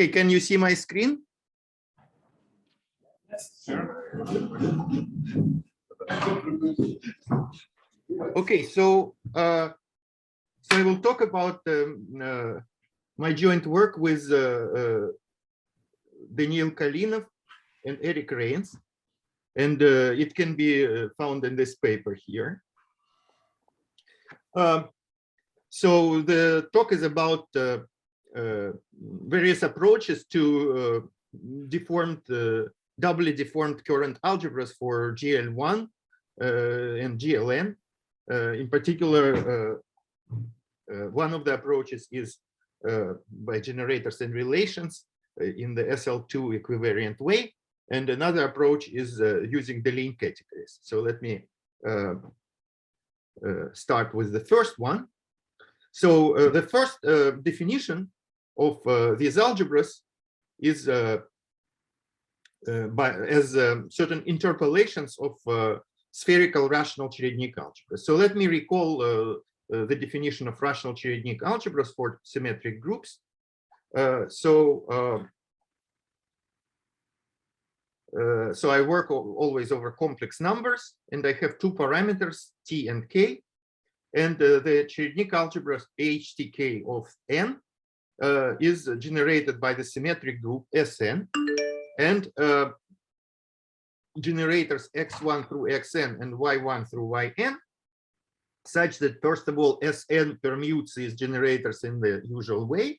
Okay, can you see my screen? Yes, sure. Okay, so I will talk about my joint work with Daniil Kalinov and Eric Reins, and it can be found in this paper here. So the talk is about various approaches to deformed, doubly deformed current algebras for GL1 and GLN. In particular, one of the approaches is by generators and relations in the SL2 equivariant way, and another approach is using Deligne categories. So let me start with the first one. So the first definition of these algebras is as certain interpolations of spherical rational Cherednik algebras. So let me recall the definition of rational Cherednik algebras for symmetric groups. So I work always over complex numbers, and I have two parameters, t and k. And the Cherednik algebra HTK of n is generated by the symmetric group Sn, and generators x1 through xn and y1 through yn, such that first of all Sn permutes these generators in the usual way.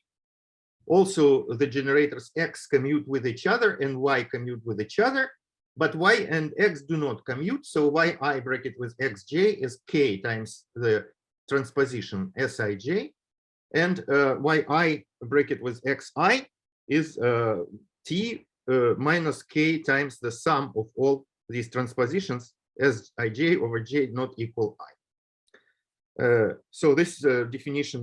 Also, the generators x commute with each other and y commute with each other, but y and x do not commute. So yi bracket with xj is k times the transposition Sij, and yi bracket with xi is t minus k times the sum of all these transpositions as ij over j not equal I. So this definition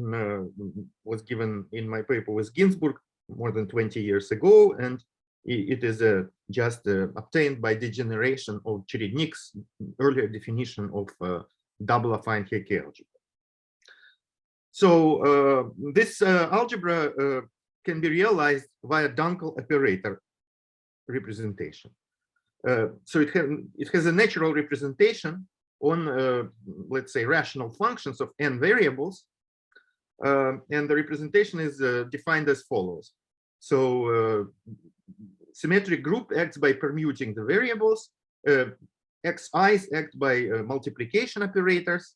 was given in my paper with Ginsburg more than 20 years ago, and it is just obtained by degeneration of Cherednik's earlier definition of double affine Hecke algebra. So this algebra can be realized via Dunkel operator representation. So it has a natural representation on, let's say, rational functions of n variables, and the representation is defined as follows. So symmetric group acts by permuting the variables, xi's act by multiplication operators,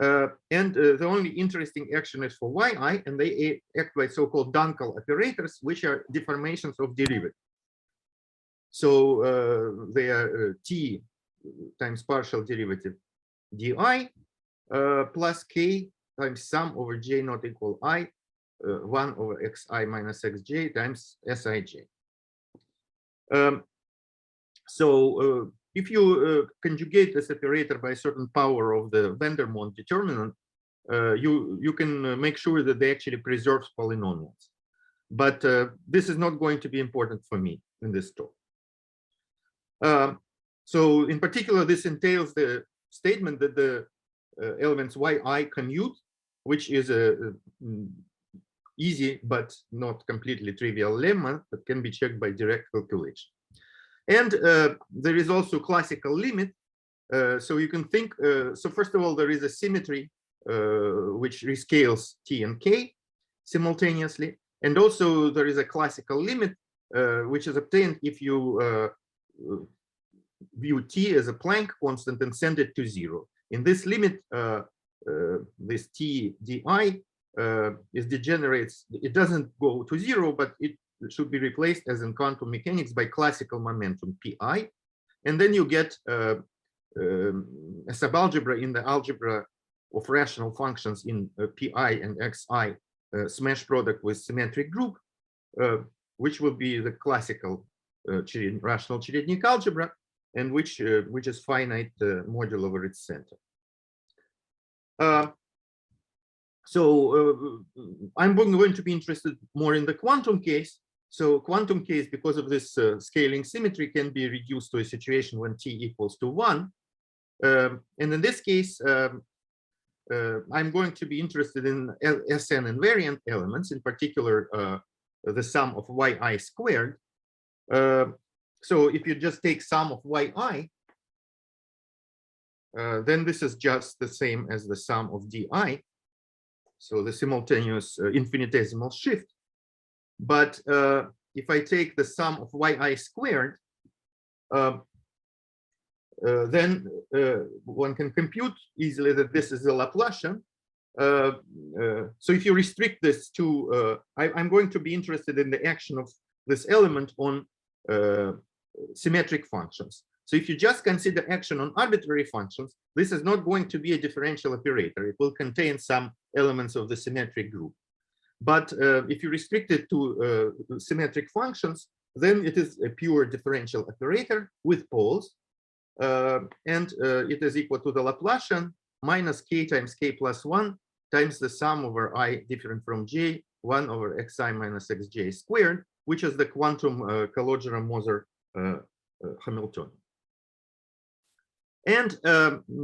and the only interesting action is for yi, and they act by so-called Dunkel operators, which are deformations of derivative. So they are t times partial derivative di plus k times sum over j not equal I, 1 over xi minus xj times sij. So if you conjugate this operator by a certain power of the Vandermonde determinant, you can make sure that they actually preserve polynomials. But this is not going to be important for me in this talk. So in particular, this entails the statement that the elements yi commute, which is a easy but not completely trivial lemma that can be checked by direct calculation. And there is also classical limit. So you can think, so first of all, there is a symmetry which rescales t and k simultaneously. And also there is a classical limit which is obtained if you view t as a Planck constant and send it to 0. In this limit, this t di is degenerates. It doesn't go to 0, but it should be replaced, as in quantum mechanics, by classical momentum pi, and then you get a subalgebra in the algebra of rational functions in pi and xi smash product with symmetric group, which will be the classical rational Cherednik algebra, and which is finite module over its center. So I'm going to be interested more in the quantum case. So quantum case, because of this scaling symmetry, can be reduced to a situation when t equals to 1. And in this case, I'm going to be interested in Sn invariant elements, in particular the sum of yi squared. So if you just take sum of yi, then this is just the same as the sum of di. So the simultaneous infinitesimal shift. But if I take the sum of yi squared, then one can compute easily that this is a Laplacian. So if you restrict this to, I'm going to be interested in the action of this element on symmetric functions. So if you just consider action on arbitrary functions, this is not going to be a differential operator. It will contain some elements of the symmetric group. But if you restrict it to symmetric functions, then it is a pure differential operator with poles. And it is equal to the Laplacian minus k times k plus 1 times the sum over I different from j, 1 over xi minus xj squared, which is the quantum Calogero-Moser Hamiltonian. And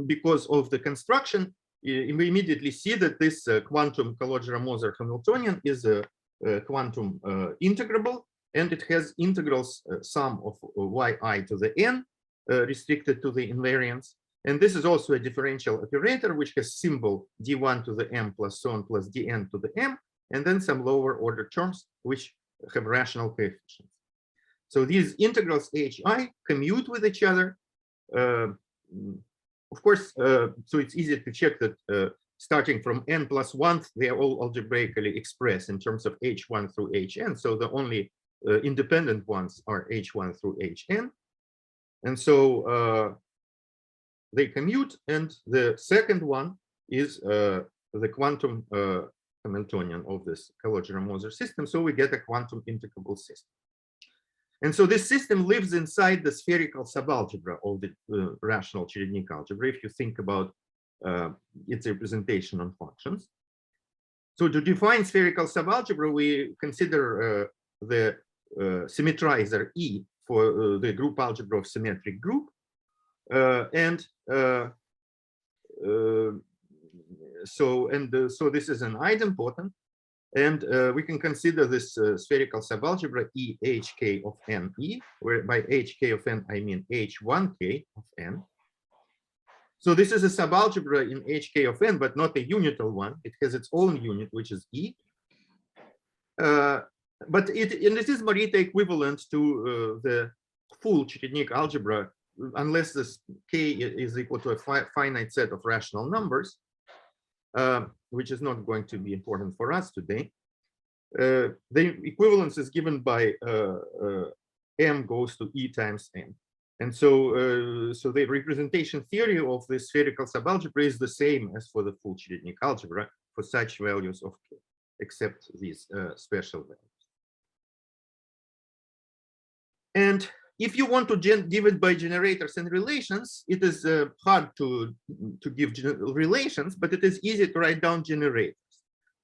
because of the construction, we immediately see that this quantum Calogero-Moser Hamiltonian is a quantum integrable, and it has integrals sum of yi to the n restricted to the invariance. And this is also a differential operator, which has symbol d1 to the m plus so on plus dn to the m, and then some lower order terms which have rational coefficients. So these integrals hi commute with each other. Of course, so it's easy to check that starting from n plus 1, they are all algebraically expressed in terms of h1 through hn. So the only independent ones are h1 through hn. And so they commute. And the second one is the quantum Hamiltonian of this Calogero-Moser system. So we get a quantum integrable system. And so this system lives inside the spherical subalgebra of the rational Cherednik algebra, if you think about its representation on functions. So to define spherical subalgebra, we consider the symmetrizer E for the group algebra of symmetric group. So this is an idempotent. And we can consider this spherical subalgebra E hk of n E, where by hk of n I mean h1k of n. So this is a subalgebra in hk of n, but not a unital one. It has its own unit, which is E. But it is Morita equivalent to the full Cherednik algebra, unless this k is equal to a finite set of rational numbers. Which is not going to be important for us today. The equivalence is given by m goes to e times n. And so, so the representation theory of the spherical subalgebra is the same as for the full Cherednik algebra for such values of k, except these special values. And if you want to give it by generators and relations, it is hard to give relations, but it is easy to write down generators.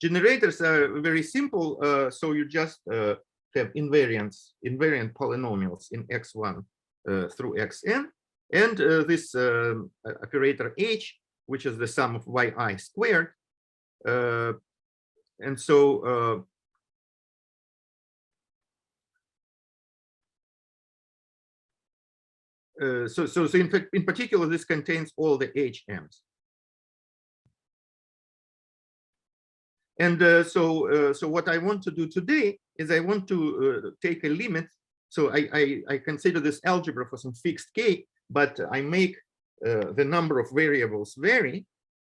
Generators are very simple, so you just have invariant polynomials in x1 through xn, and this operator h, which is the sum of yi squared. And so so in fact, in particular, this contains all the HMs. And so what I want to do today is I want to take a limit. So I consider this algebra for some fixed k, but I make the number of variables vary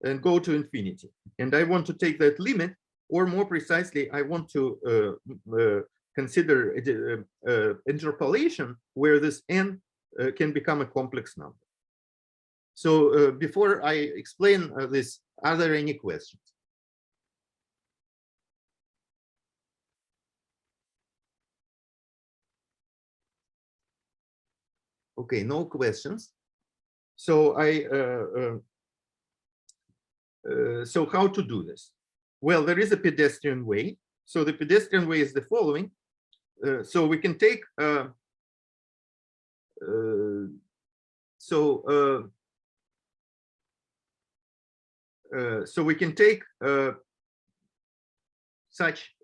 and go to infinity. And I want to take that limit, or more precisely, I want to consider interpolation where this n can become a complex number. So before I explain this, are there any questions? Okay, no questions. So so how to do this? Well, there is a pedestrian way. So the pedestrian way is the following. So we can take so we can take such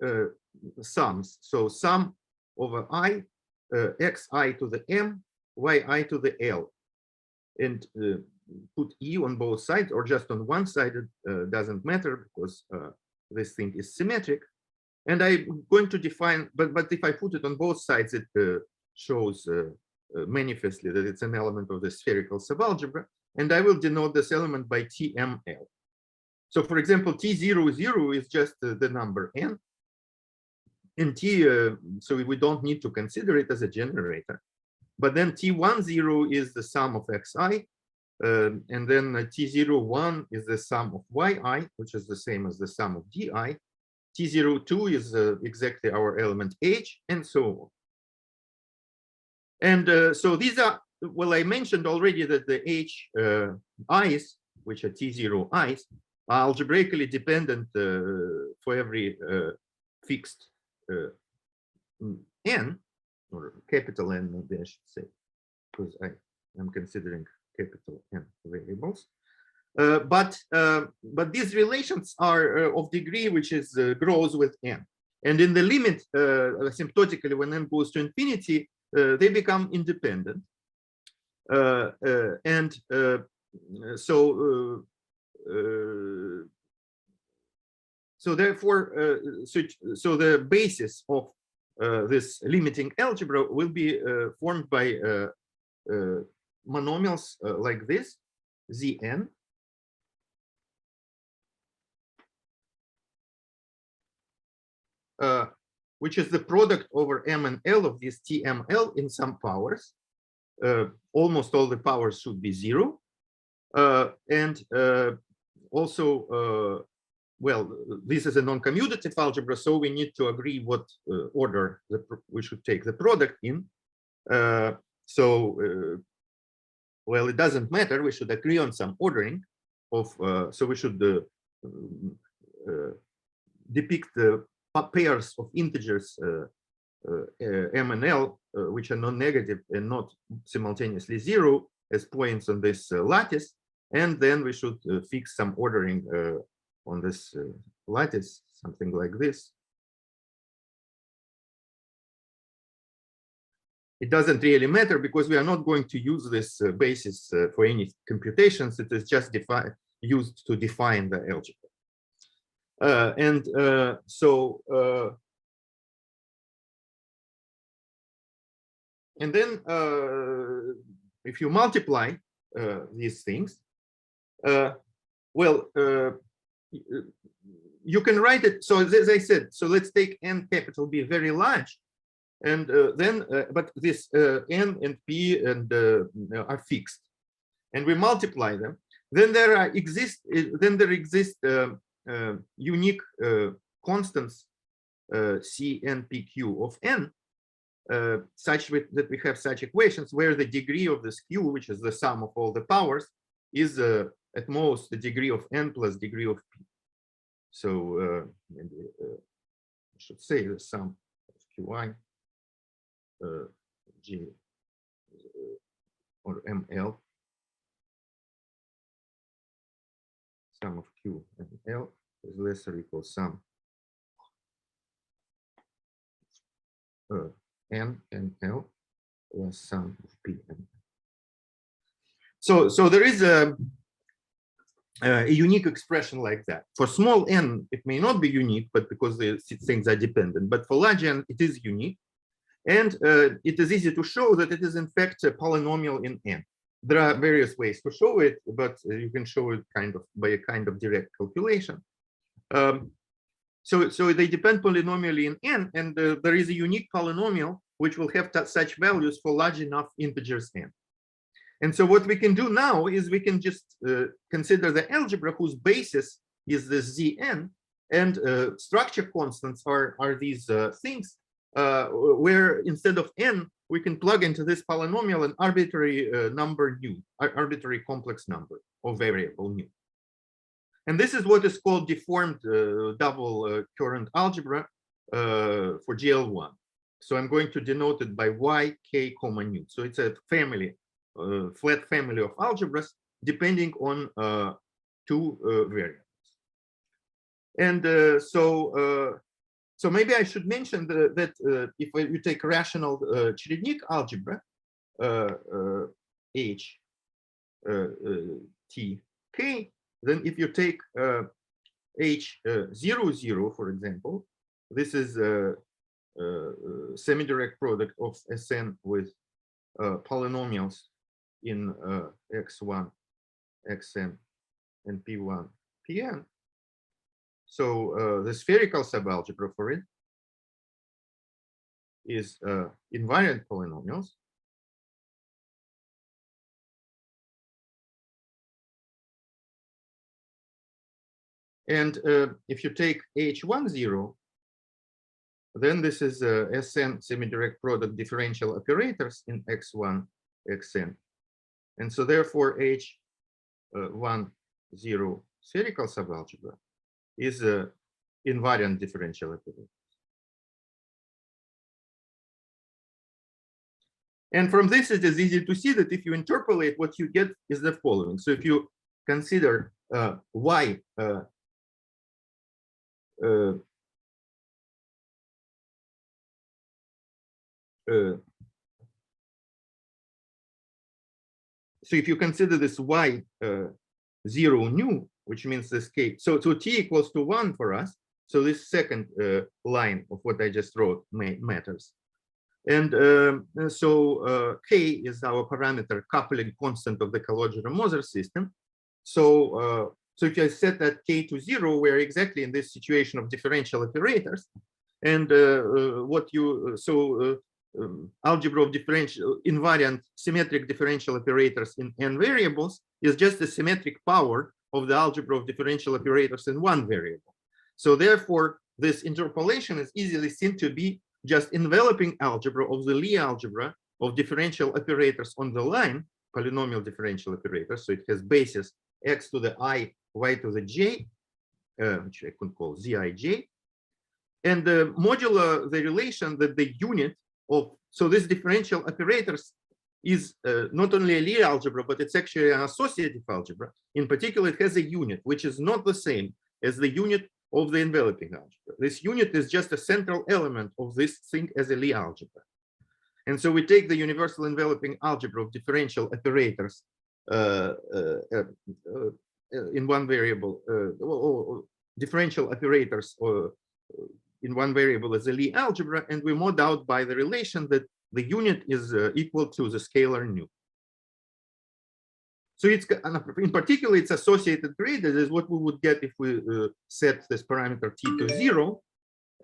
sums. So sum over I, xi to the m, yi to the l, and put e on both sides or just on one side. It doesn't matter because this thing is symmetric. And I'm going to define, but if I put it on both sides, it shows manifestly that it's an element of the spherical subalgebra. And I will denote this element by TML. So for example, T00 is just the number n. And so we don't need to consider it as a generator. But then T10 is the sum of xi. And then T01 is the sum of yi, which is the same as the sum of di. T02 is exactly our element h, and so on. And so these are, well, I mentioned already that the h i's, which are T0 i's, are algebraically dependent for every fixed n, or capital N, maybe I should say, because I am considering capital N variables. But these relations are of degree which is grows with n, and in the limit asymptotically when n goes to infinity, they become independent, and so therefore so the basis of this limiting algebra will be formed by monomials like this, Zn, which is the product over m and l of this TML in some powers. Almost all the powers should be 0. And also, well, this is a non-commutative algebra, so we need to agree what order we should take the product in. Well, it doesn't matter. We should agree on some ordering of, so we should depict the pairs of integers m and l, which are non-negative and not simultaneously 0, as points on this lattice. And then we should fix some ordering on this lattice, something like this. It doesn't really matter because we are not going to use this basis for any computations. It is just used to define the algebra. And then if you multiply these things, well, you can write it. So as I said, so let's take n capital B very large, and then but this n and p and are fixed, and we multiply them. Then there exist unique constants c n p q of n, such that we have such equations where the degree of this q, which is the sum of all the powers, is at most the degree of n plus degree of p. So maybe I should say the sum of qi g or ml, sum of q and l is less or equal sum n and l plus sum of p and l. So there is a unique expression like that. For small n, it may not be unique, but because the things are dependent. But for large n, it is unique. And it is easy to show that it is in fact a polynomial in n. There are various ways to show it, but you can show it kind of by a kind of direct calculation. So they depend polynomially in n, and there is a unique polynomial which will have such values for large enough integers n. And so what we can do now is we can just consider the algebra whose basis is the Zn, and structure constants are these things where instead of n, we can plug into this polynomial an arbitrary number nu, arbitrary complex number or variable nu. And this is what is called deformed double current algebra for GL1. So I'm going to denote it by y, k, comma nu. So it's a family, flat family of algebras depending on two variables. And so So maybe I should mention that if you take rational Cherednik algebra, H T K, then if you take H 0, for example, this is a semi-direct product of Sn with polynomials in x1, xn, and p1, pn. So the spherical subalgebra for it is invariant polynomials. And if you take H10, then this is Sn semi-direct product differential operators in x1, xn. And so therefore H10 spherical subalgebra is a invariant differential operator. And from this, it is easy to see that if you interpolate, what you get is the following. So if you consider y so if you consider this y 0 nu, which means this k, so t equals to 1 for us. So this second line of what I just wrote matters. And so k is our parameter coupling constant of the Calogero-Moser system. So so if I set that k to 0, we're exactly in this situation of differential operators. And algebra of differential invariant symmetric differential operators in n variables is just the symmetric power of the algebra of differential operators in one variable. So therefore, this interpolation is easily seen to be just enveloping algebra of the Lie algebra of differential operators on the line, polynomial differential operators. So it has basis x to the I, y to the j, which I could call Zij. And modulo the relation that the unit of, so this differential operators is not only a Lie algebra, but it's actually an associative algebra. In particular, it has a unit, which is not the same as the unit of the enveloping algebra. This unit is just a central element of this thing as a Lie algebra. And so we take the universal enveloping algebra of differential operators in one variable, differential operators in one variable as a Lie algebra, and we mod out by the relation that the unit is equal to the scalar nu. So it's in particular, it's associated graded is what we would get if we set this parameter t to 0,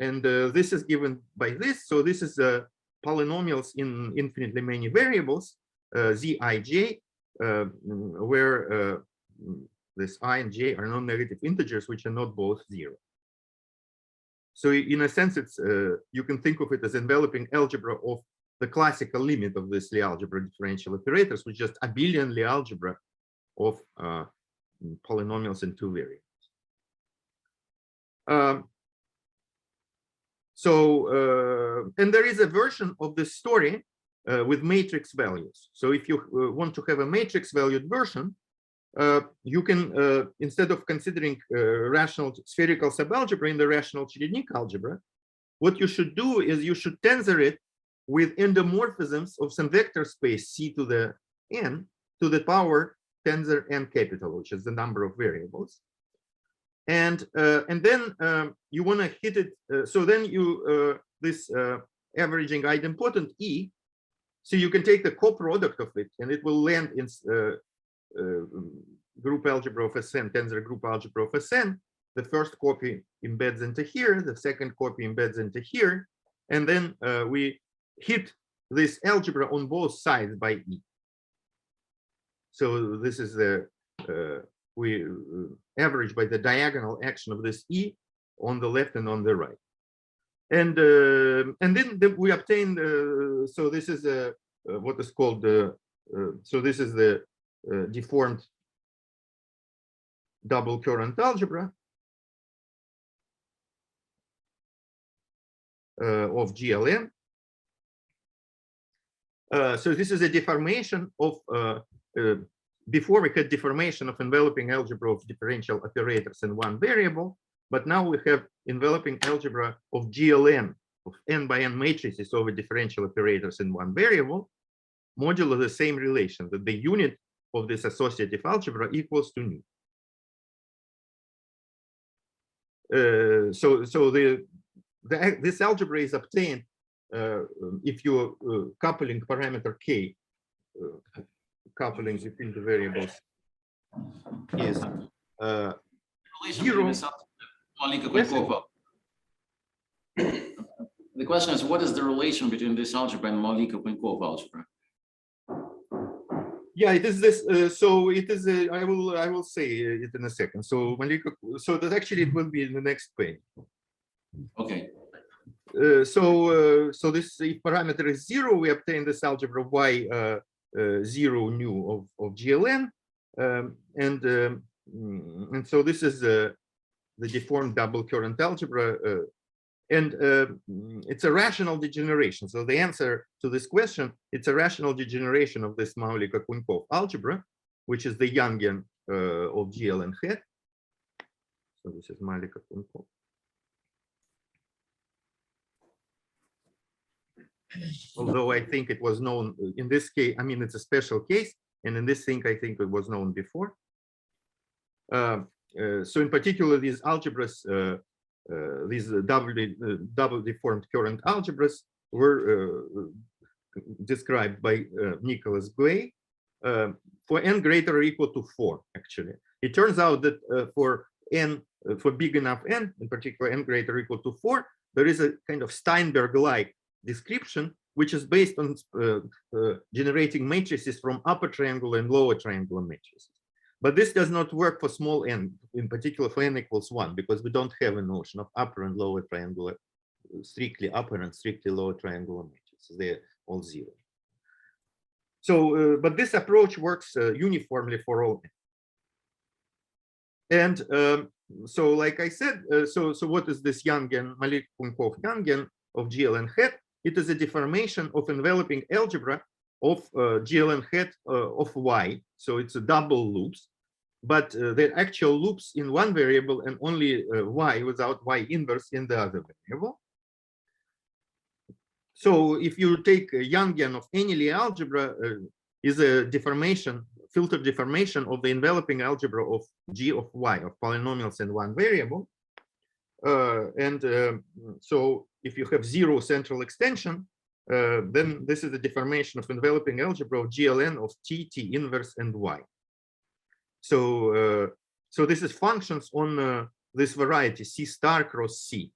and this is given by this. So this is polynomials in infinitely many variables, Zij, where this I and j are non-negative integers, which are not both 0. So in a sense, it's you can think of it as enveloping algebra of the classical limit of this Lie algebra differential operators, which is just abelian Lie algebra of polynomials in two variables. And there is a version of this story with matrix values. So if you want to have a matrix valued version, you can, instead of considering rational spherical subalgebra in the rational Cherednik algebra, what you should do is you should tensor it with endomorphisms of some vector space C to the n to the power tensor n capital, which is the number of variables. And then you want to hit it. So then you this averaging idempotent E. So you can take the coproduct of it, and it will land in group algebra of Sn, tensor group algebra of Sn. The first copy embeds into here, the second copy embeds into here, and then we hit this algebra on both sides by E. So this is the we average by the diagonal action of this E on the left and on the right, and then we obtain. So this is what is called so this is the deformed double current algebra of GLN. So this is a deformation of before we had deformation of enveloping algebra of differential operators in one variable. but now we have enveloping algebra of GLN, of n by n matrices over differential operators in one variable, modulo the same relation, that the unit of this associative algebra equals to nu. This algebra is obtained if your coupling parameter k, coupling between the variables, is zero. The question is, what is the relation between this algebra and Malika-Poinkov algebra? Yeah, it is this. So it is. I will say it in a second. So Malika. So that actually it will be in the next page. Okay. So this, if parameter is zero, we obtain this algebra y zero nu of GLN, and so this is the deformed double current algebra, and it's a rational degeneration. So the answer to this question, it's a rational degeneration of this Malika-Poinkov algebra, which is the Yangian of GLN hat. So this is Malika-Poinkov. Although I think it was known in this case, I mean, it's a special case, and in this thing, I think it was known before. So in particular, these algebras, these double deformed current algebras were described by Nicholas Gray for n greater or equal to 4, actually. It turns out that for big enough n, in particular n greater or equal to 4, there is a kind of Steinberg-like description, which is based on generating matrices from upper triangular and lower triangular matrices. But this does not work for small n, in particular for n equals 1, because we don't have a notion of upper and lower triangular, strictly upper and strictly lower triangular matrices. They're all zero. So, but this approach works uniformly for all n. And so, like I said, so what is this Yangian, Malika-Poinkov Yangian of GLN hat? It is a deformation of enveloping algebra of GLN hat of y. So it's a double loops, but they're actual loops in one variable and only y without y inverse in the other variable. So if you take a Yangian of any Lie algebra, is a deformation, filter deformation of the enveloping algebra of G of y, of polynomials in one variable. So if you have zero central extension, then this is a deformation of enveloping algebra of GLN of t, t inverse, and y. So so this is functions on this variety C star cross C,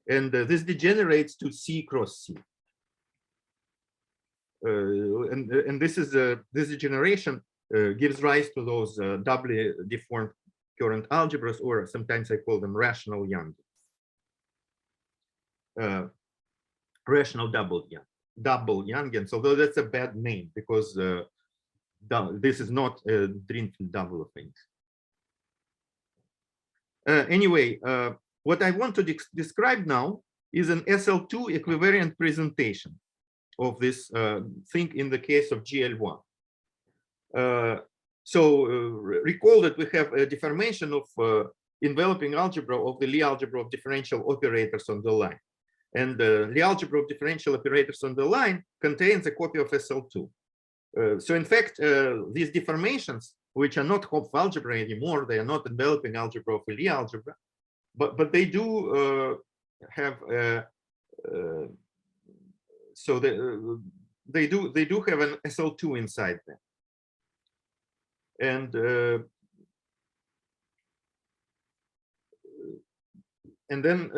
and this degenerates to C cross C. And this is this degeneration gives rise to those doubly deformed current algebras, or sometimes I call them rational Yangians. Rational double Yangians, although that's a bad name because this is not a Drinfeld double of things. Anyway, what I want to describe now is an SL2 equivariant presentation of this thing in the case of GL1. So recall that we have a deformation of enveloping algebra of the Lie algebra of differential operators on the line. And the Lie algebra of differential operators on the line contains a copy of SL2. So in fact, these deformations, which are not Hopf algebra anymore, they are not enveloping algebra of a Lie algebra, but they do have so they do have an SL2 inside them. And then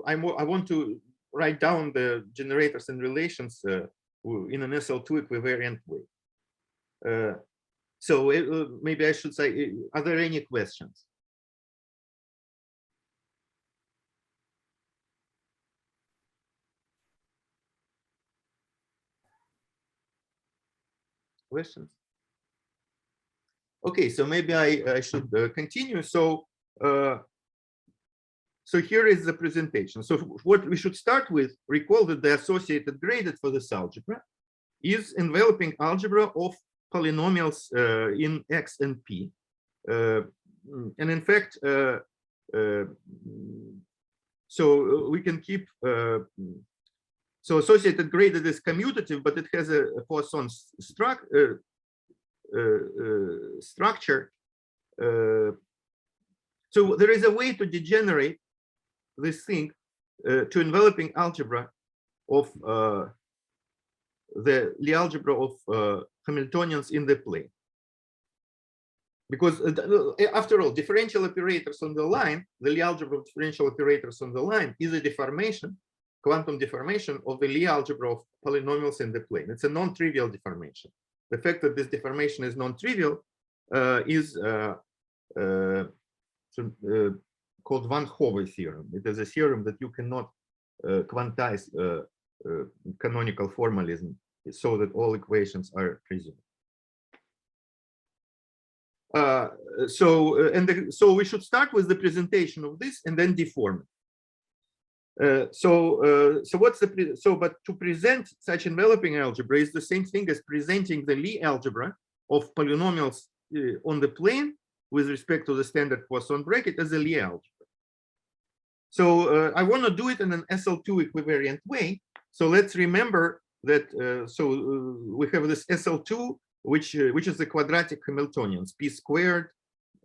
I want to write down the generators and relations in an SL2 equivariant way. So maybe I should say, are there any questions? Questions? Okay, so maybe I should continue. So so here is the presentation. So what we should start with, recall that the associated gradient for this algebra is enveloping algebra of polynomials in X and P. And in fact, so we can keep so associated graded is commutative, but it has a Poisson structure. So there is a way to degenerate this thing to enveloping algebra of the Lie algebra of Hamiltonians in the plane. Because after all, differential operators on the line, the Lie algebra of differential operators on the line is a deformation, quantum deformation of the Lie algebra of polynomials in the plane. It's a non-trivial deformation. The fact that this deformation is non-trivial is called Van Hove theorem. It is a theorem that you cannot quantize canonical formalism so that all equations are presumed. So we should start with the presentation of this and then deform it. But to present such enveloping algebra is the same thing as presenting the Lie algebra of polynomials on the plane with respect to the standard Poisson bracket as a Lie algebra. So I want to do it in an SL2 equivariant way. So let's remember that we have this SL2, which is the quadratic Hamiltonians, p squared,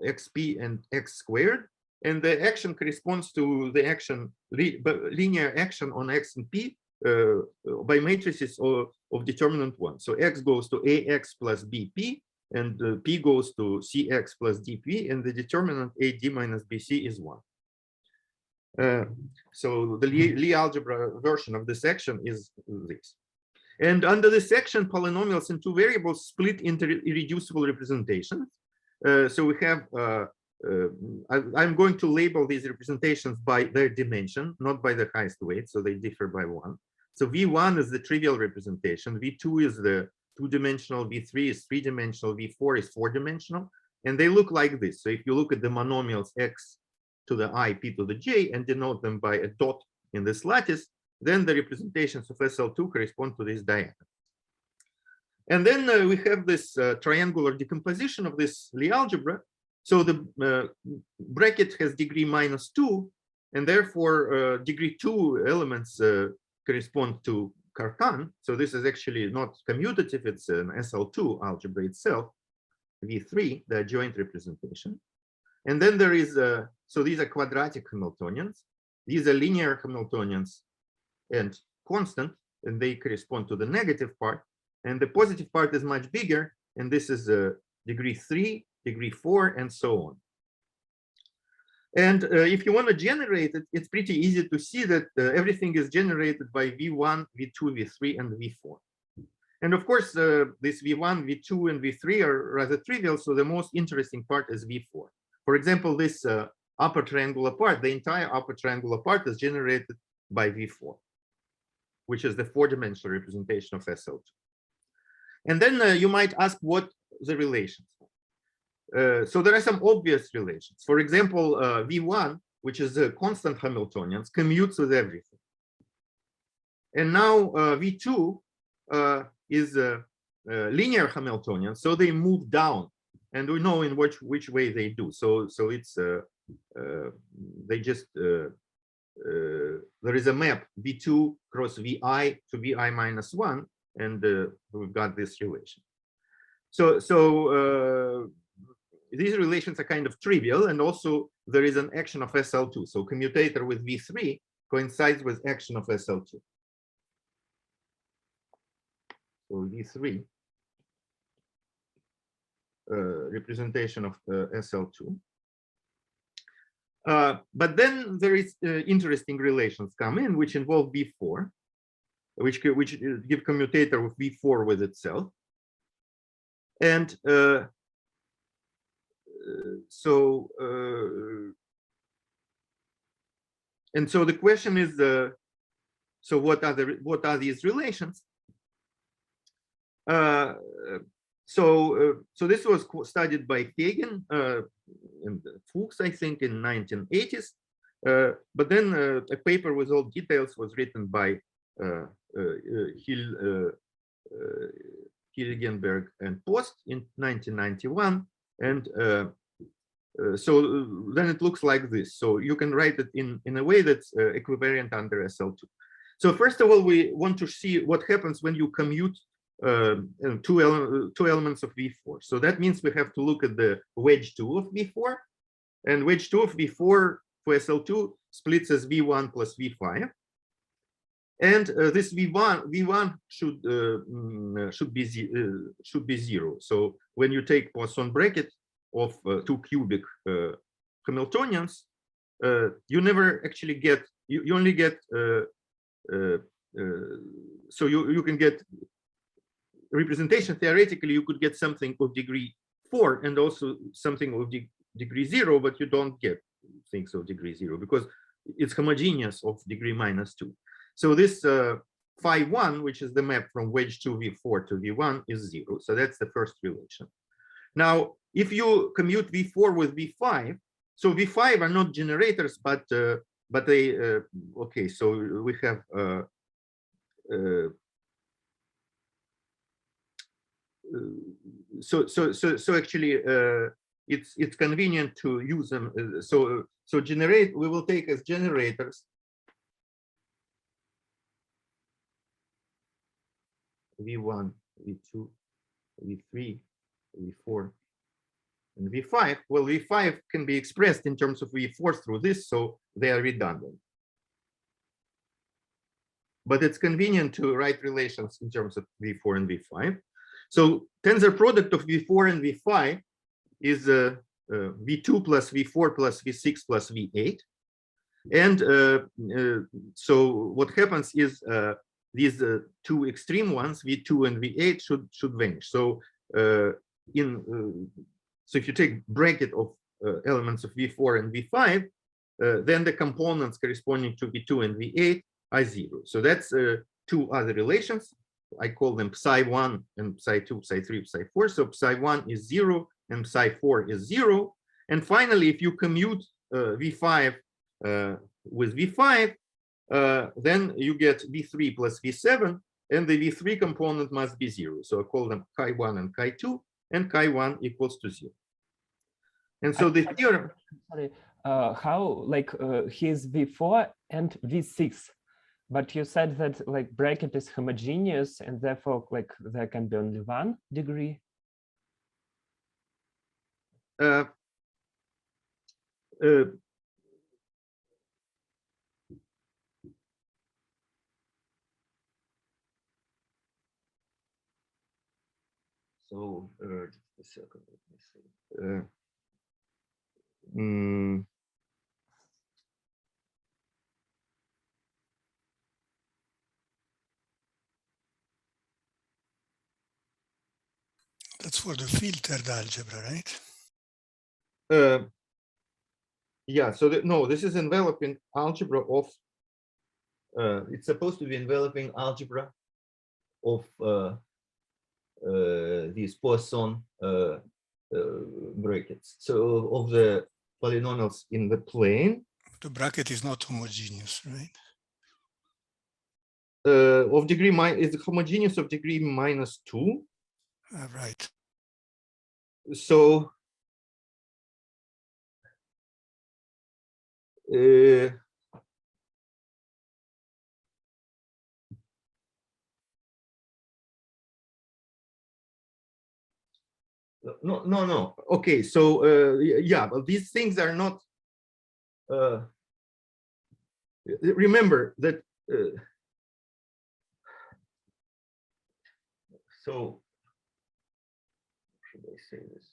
xp, and x squared. And the action corresponds to the action, linear action on x and p by matrices of determinant 1. So x goes to ax plus bp, and p goes to cx plus dp, and the determinant ad minus bc is 1. So the Lie algebra version of this action is this. And under this section, polynomials in two variables split into irreducible representations. So we have, I'm going to label these representations by their dimension, not by the highest weight, so they differ by 1. So V1 is the trivial representation, V2 is the two-dimensional, V3 is three-dimensional, V4 is four-dimensional, and they look like this. So if you look at the monomials x to the I, p to the j, and denote them by a dot in this lattice, then the representations of SL2 correspond to this diagonal. And then we have this triangular decomposition of this Lie algebra. So the bracket has degree -2, and therefore degree 2 elements correspond to Cartan. So this is actually not commutative, it's an SL2 algebra itself, V3, the adjoint representation. And then there is, so these are quadratic Hamiltonians. These are linear Hamiltonians and constant, and they correspond to the negative part. And the positive part is much bigger, and this is degree 3, degree 4, and so on. And if you want to generate it, it's pretty easy to see that everything is generated by V1, V2, V3, and V4. And of course, this V1, V2, and V3 are rather trivial, so the most interesting part is V4. For example, this upper triangular part, the entire upper triangular part is generated by V4, which is the four-dimensional representation of SL2. And then you might ask what the relations are. So there are some obvious relations. For example, V1, which is a constant Hamiltonians, commutes with everything. And now V2 is linear Hamiltonian, so they move down. And we know in which way they do. So it's they just there is a map V2 cross Vi to Vi minus 1, and we've got this relation. So these relations are kind of trivial, and also there is an action of SL2. So commutator with V3 coincides with action of SL2. So V3. Representation of SL2. But then there is interesting relations come in, which involve V4, which give commutator with V4 with itself. And so the question is, so what are these relations? So this was studied by Hagen and Fuchs, I think, in 1980s. But then a paper with all details was written by Hilgenberg and Post in 1991, and then it looks like this. So you can write it in a way that's equivariant under SL2. So first of all, we want to see what happens when you commute two elements of V4. So that means we have to look at the wedge 2 of V4, and wedge 2 of V4 for SL2 splits as V1 plus V5. And this V1 should be 0. So when you take Poisson bracket of two cubic Hamiltonians, you never actually get, you only get, so you can get representation. Theoretically, you could get something of degree 4 and also something of degree 0, but you don't get things of degree 0 because it's homogeneous of degree -2. So this phi 1, which is the map from wedge 2 V4 to V1, is 0. So that's the first relation. Now, if you commute V4 with V5, so V5 are not generators, but they okay. So we have so actually it's convenient to use them. So generate, we will take as generators V1, V2, V3, V4, and V5. Well, V5 can be expressed in terms of V4 through this, so they are redundant. But it's convenient to write relations in terms of V4 and V5. So tensor product of V4 and V5 is V2 plus V4 plus V6 plus V8. And so what happens is these two extreme ones, V2 and V8, should vanish. So so if you take bracket of elements of V4 and V5, then the components corresponding to V2 and V8 are 0. So that's two other relations. I call them psi1 and psi2, psi3, psi4. So psi1 is 0 and psi4 is 0. And finally, if you commute V5 with V5, then you get V3 plus V7, and the V3 component must be 0. So I call them chi1 and chi2, and chi1 equals to 0. And so the theorem. Sorry, how like here's V4 and V6, but you said that like bracket is homogeneous and therefore like there can be only one degree. So just a second, let me see. That's for the filtered algebra, right? Yeah, so no, this is enveloping algebra of, it's supposed to be enveloping algebra of these Poisson brackets. So of the polynomials in the plane. The bracket is not homogeneous, right? Of degree is homogeneous of degree -2. Right. So no. Okay, so yeah, but these things are not. Remember that. So should I say this?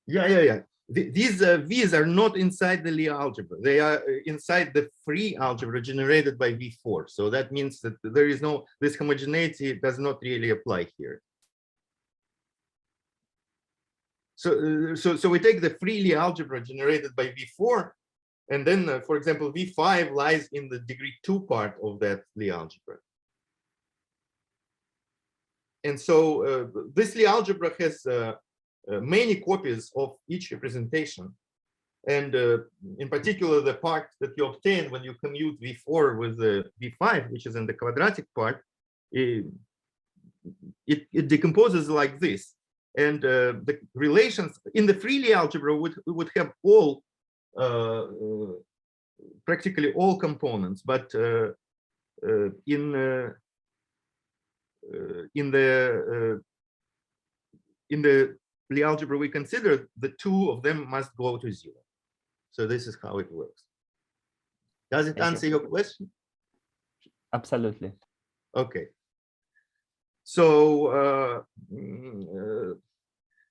Yeah. These V's are not inside the Lie algebra. They are inside the free algebra generated by V4. So that means that there is no, this homogeneity does not really apply here. So we take the free Lie algebra generated by V4, and then, for example, V5 lies in the degree 2 part of that Lie algebra. And so this Lie algebra has many copies of each representation. And in particular, the part that you obtain when you commute V4 with the V5, which is in the quadratic part, it decomposes like this. And the relations in the Freely algebra would have all practically all components, but in the Lie algebra we consider, the two of them must go to 0. So this is how it works. Does it answer your question? Absolutely. Okay. So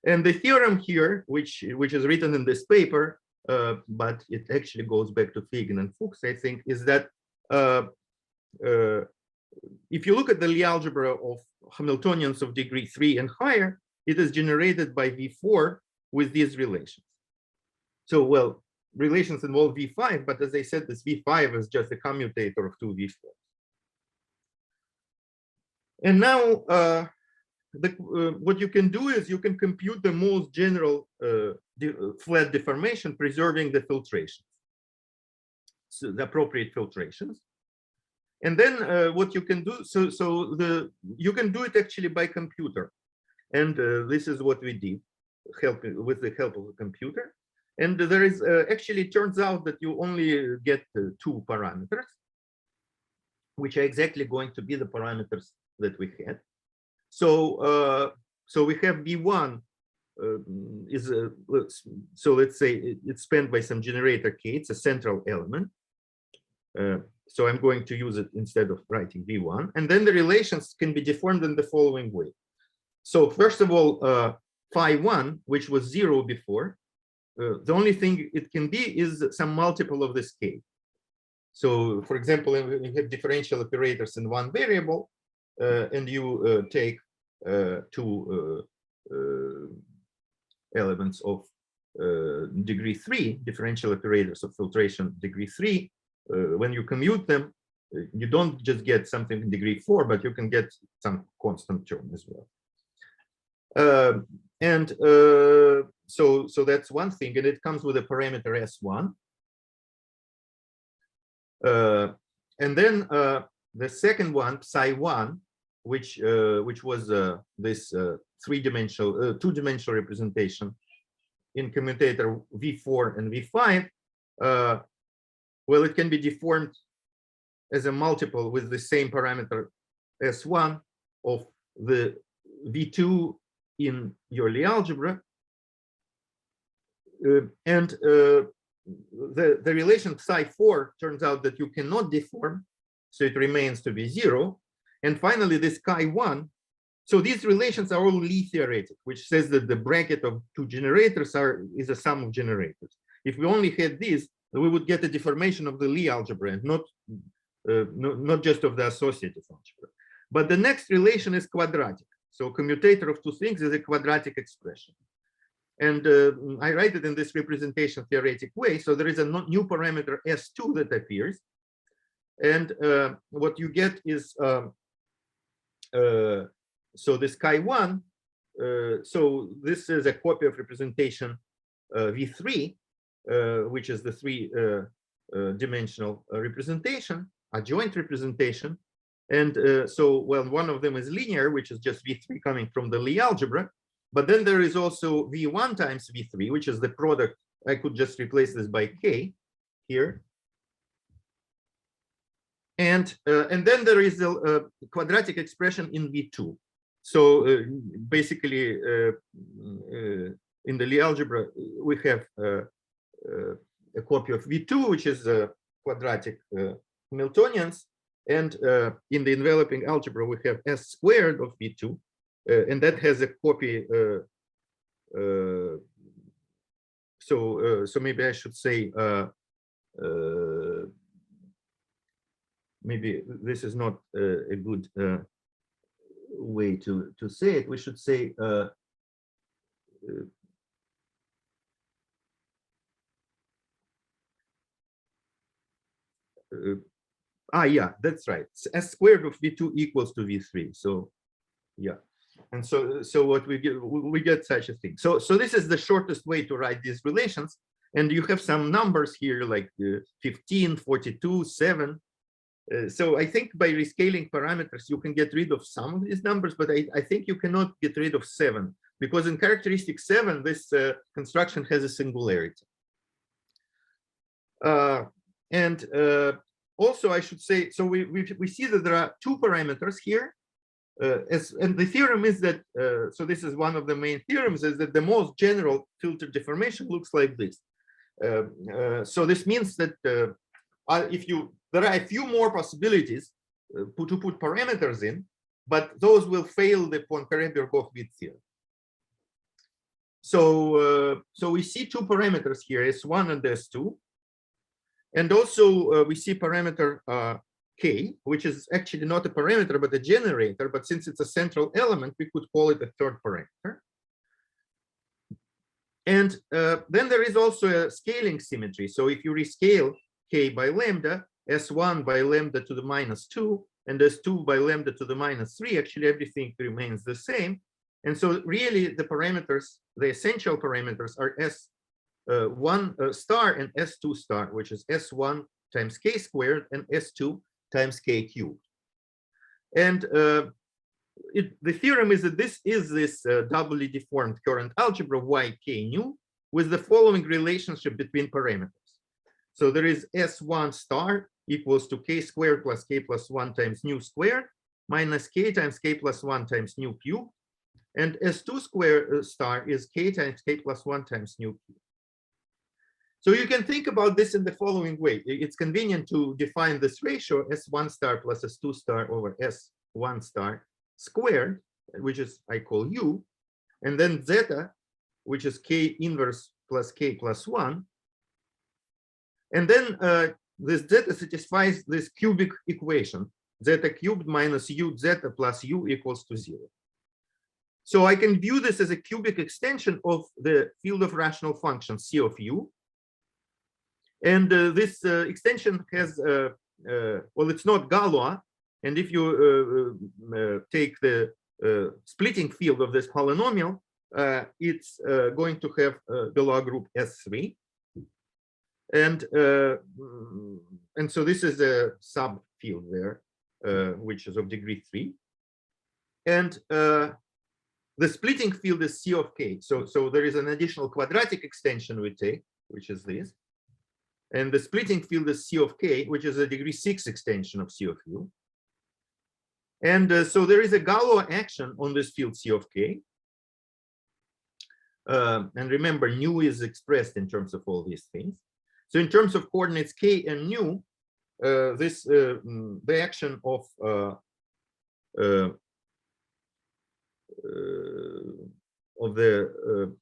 and the theorem here, which is written in this paper, but it actually goes back to Feigen and Fuchs, I think, is that if you look at the Lie algebra of Hamiltonians of degree 3 and higher, it is generated by V4 with these relations. So, well, relations involve V5, but as I said, this V5 is just a commutator of 2 V4. And now, what you can do is you can compute the most general flat deformation, preserving the filtrations, so the appropriate filtrations. And then what you can do, you can do it actually by computer. And this is what we did, with the help of a computer. And there is actually, it turns out that you only get 2 parameters, which are exactly going to be the parameters that we had. So so we have V1 is so let's say it's spanned by some generator K. It's a central element. So I'm going to use it instead of writing V1. And then the relations can be deformed in the following way. So first of all, phi1, which was 0 before, the only thing it can be is some multiple of this K. So for example, when you have differential operators in one variable, and you take 2 elements of degree 3, differential operators of filtration degree 3, when you commute them, you don't just get something in degree 4, but you can get some constant term as well. So that's one thing, and it comes with a parameter S1. And then the second one, psi1, which was this two-dimensional representation in commutator V4 and V5. Well, it can be deformed as a multiple with the same parameter S1 of the V2 in your Lie algebra. And the relation psi4 turns out that you cannot deform, so it remains to be 0. And finally, this chi1. So these relations are all Lie theoretic, which says that the bracket of 2 generators is a sum of generators. If we only had these, we would get a deformation of the Lie algebra and not just of the associative algebra. But the next relation is quadratic. So commutator of 2 things is a quadratic expression. And I write it in this representation theoretic way. So there is a new parameter S2 that appears. And what you get is, so this chi1, so this is a copy of representation V3, which is the 3-dimensional representation, a joint representation. And so, well, one of them is linear, which is just V3 coming from the Lie algebra. But then there is also V1 times V3, which is the product. I could just replace this by K here. And then there is a quadratic expression in V2. So basically, in the Lie algebra, we have a copy of V2, which is quadratic Hamiltonians. And in the enveloping algebra, we have S squared of V2. And that has a copy. So maybe I should say, maybe this is not a good way to say it. We should say yeah, that's right. S squared of V2 equals to V3. So yeah. And so what we get such a thing. So this is the shortest way to write these relations. And you have some numbers here like 15, 42, 7. So I think by rescaling parameters, you can get rid of some of these numbers, but I think you cannot get rid of 7. because in characteristic 7, this construction has a singularity. And also, I should say, so we see that there are two parameters here. And the theorem is that, so this is one of the main theorems, is that the most general filter deformation looks like this. So this means that there are a few more possibilities to put parameters in, but those will fail the Poincaré-Berghoff-Witt theorem. So we see two parameters here, S1 and S2. And also we see parameter K, which is actually not a parameter, but a generator. But since it's a central element, we could call it a third parameter. And then there is also a scaling symmetry. So if you rescale K by lambda, S1 by lambda to the -2, and S2 by lambda to the -3, actually everything remains the same. And so really the parameters, the essential parameters are S1 star and S2 star, which is S1 times K squared and S2 times K cubed. And the theorem is that this is this doubly deformed current algebra YK nu with the following relationship between parameters. So there is S1 star equals to K squared plus K plus 1 times nu squared minus K times K plus 1 times nu cubed. And S2 square star is K times K plus 1 times nu cubed. So you can think about this in the following way. It's convenient to define this ratio S1 star plus S2 star over S1 star squared, which is I call U, and then zeta, which is K inverse plus K plus 1. And then this zeta satisfies this cubic equation, zeta cubed minus U zeta plus U equals to 0. So I can view this as a cubic extension of the field of rational functions C of U. And this extension has, well, it's not Galois. And if you take the splitting field of this polynomial, it's going to have the log group S3. And so this is a subfield there, which is of degree 3. And the splitting field is C of K. So there is an additional quadratic extension we take, which is this. And the splitting field is C of K, which is a degree 6 extension of C of U. And so there is a Galois action on this field C of K. And remember, nu is expressed in terms of all these things. So in terms of coordinates K and nu, the action of the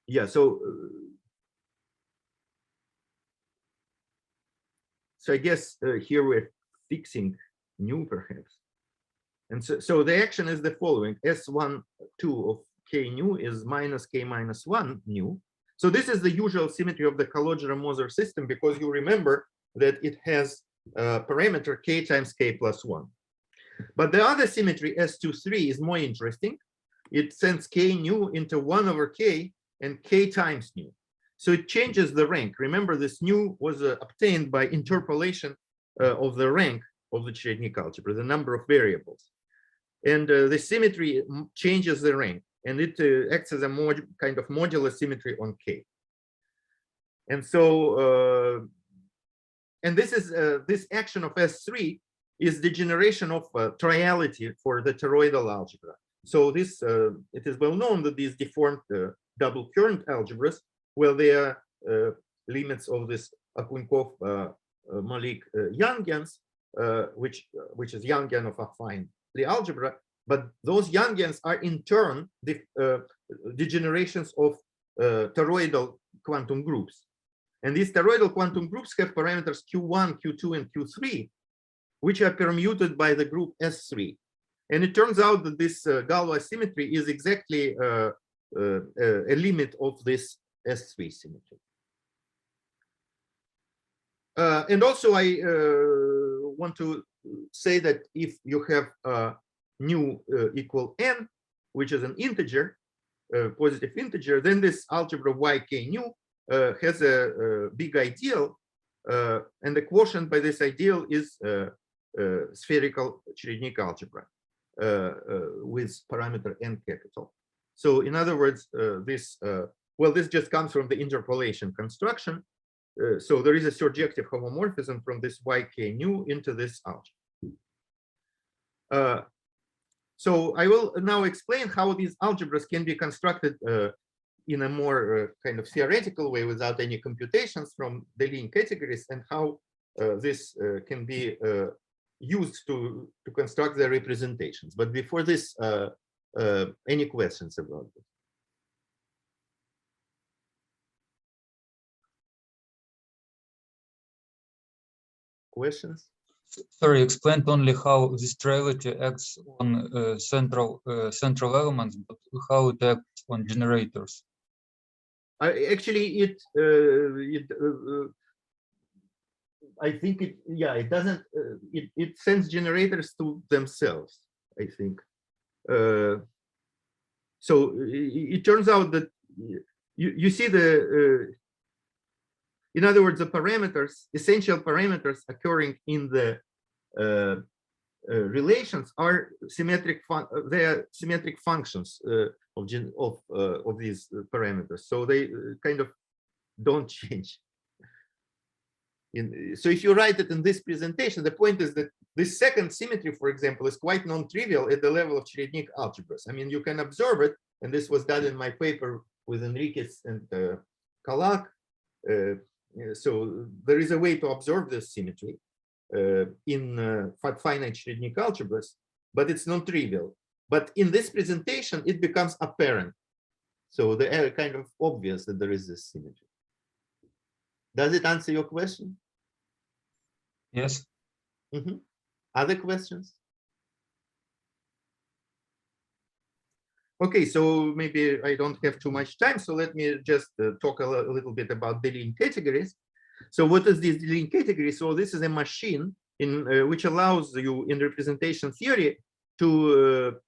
yeah, so I guess here we're fixing nu perhaps. And so the action is the following: S1, 2 of K nu is minus K minus 1 nu. So this is the usual symmetry of the Calogero-Moser system, because you remember that it has parameter K times K plus 1. But the other symmetry, S23, is more interesting. It sends K nu into 1 over K and K times nu. So it changes the rank. Remember, this nu was obtained by interpolation of the rank of the Cherednik algebra, the number of variables. And the symmetry changes the rank, and it acts as a kind of modular symmetry on K. And so, and this is this action of S3 is the generation of triality for the toroidal algebra. So this it is well known that these deformed double current algebras, well, they are limits of this P.Etingof Malik Yangians, which is Yangian of affine the algebra, but those Yangians are in turn the degenerations of toroidal quantum groups. And these toroidal quantum groups have parameters Q1, Q2, and Q3, which are permuted by the group S3. And it turns out that this Galois symmetry is exactly a limit of this S3 symmetry. And also I want to say that if you have nu equal n, which is an integer, positive integer, then this algebra YK nu has a big ideal And the quotient by this ideal is spherical Cherednik algebra with parameter n capital. So in other words, this just comes from the interpolation construction. So there is a surjective homomorphism from this yk nu into this algebra. So I will now explain how these algebras can be constructed in a more kind of theoretical way without any computations from Deligne categories, and how this can be used to construct their representations. But before this, any questions about this? Questions? Sorry, explained only how this trilogy acts on central elements, but how it acts on generators. Actually, I think it doesn't. It sends generators to themselves, I think. So it turns out that you see in other words, the parameters, essential parameters occurring in the relations are symmetric. They are symmetric functions of these parameters, so they kind of don't change. So if you write it in this presentation, the point is that this second symmetry, for example, is quite non-trivial at the level of Cherednik algebras. I mean, you can observe it, and this was done in my paper with Enriquez and Kalak. So there is a way to observe this symmetry in finite Cherednik algebras, but it's non-trivial. But in this presentation, it becomes apparent. So they are kind of obvious that there is this symmetry. Does it answer your question? Yes. Mm-hmm. Other questions? Okay, so maybe I don't have too much time, so let me just talk a little bit about Deligne categories. So what is this Deligne category? So this is a machine in which allows you in representation theory to,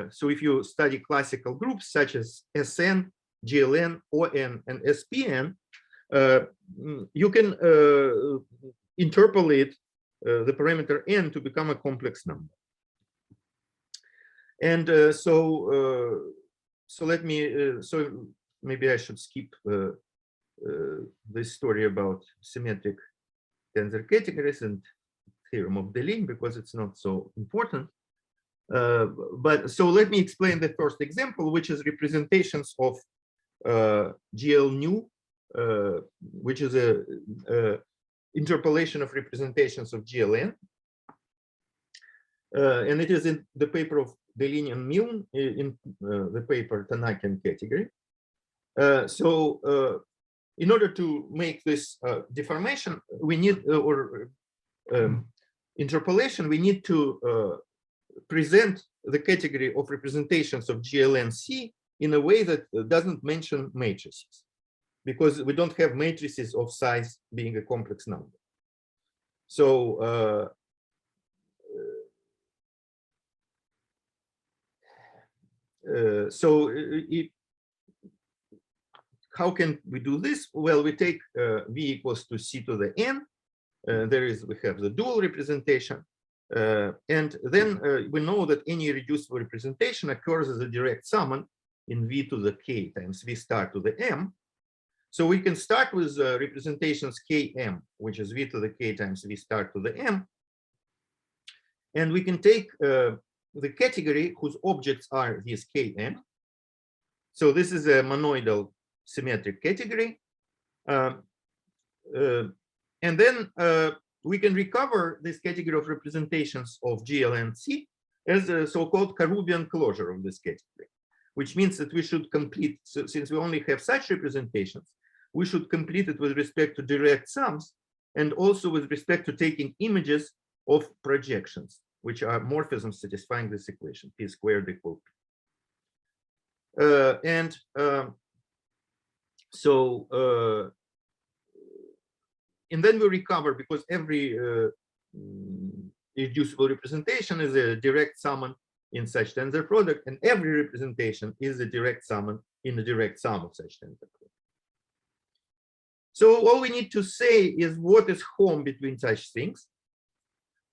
so if you study classical groups such as Sn, GLN, ON, and SPN, you can interpolate the parameter n to become a complex number. And so let me, so maybe I should skip this story about symmetric tensor categories and theorem of Deligne because it's not so important. But so let me explain the first example, which is representations of GL nu, which is a interpolation of representations of GLN. And it is in the paper of Deligne and Milne in the paper Tanakian category. So in order to make this deformation, we need, interpolation, we need to present the category of representations of GLNC in a way that doesn't mention matrices, because we don't have matrices of size being a complex number. So how can we do this? Well, we take v equals to c to the n. We have the dual representation, and then we know that any reducible representation occurs as a direct summand in v to the k times v star to the m. So we can start with representations km, which is v to the k times v star to the m, and we can take the category whose objects are these km. So this is a monoidal symmetric category. And then we can recover this category of representations of GLNC as a so-called Karoubian closure of this category, which means that we should complete, so since we only have such representations, we should complete it with respect to direct sums and also with respect to taking images of projections, which are morphisms satisfying this equation, p squared equal p. And then we recover, because every reducible representation is a direct summand in such tensor product, and every representation is a direct summand in the direct sum of such tensor product. So all we need to say is what is home between such things.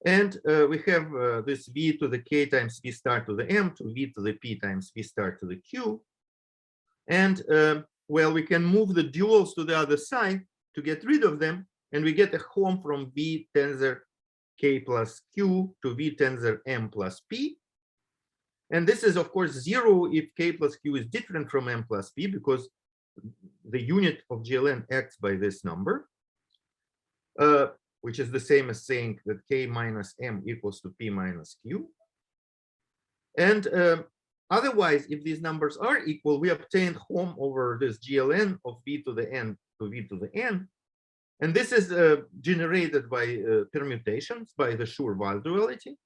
And we have this v to the k times v star to the m to v to the p times v star to the q. And well, we can move the duals to the other side to get rid of them. And we get a home from v tensor k plus q to v tensor m plus p. And this is, of course, 0 if k plus q is different from m plus p, because the unit of GLN acts by this number, which is the same as saying that k minus m equals to p minus q. And otherwise, if these numbers are equal, we obtain home over this GLN of v to the n to v to the n. And this is generated by permutations by the Schur-Weyl duality,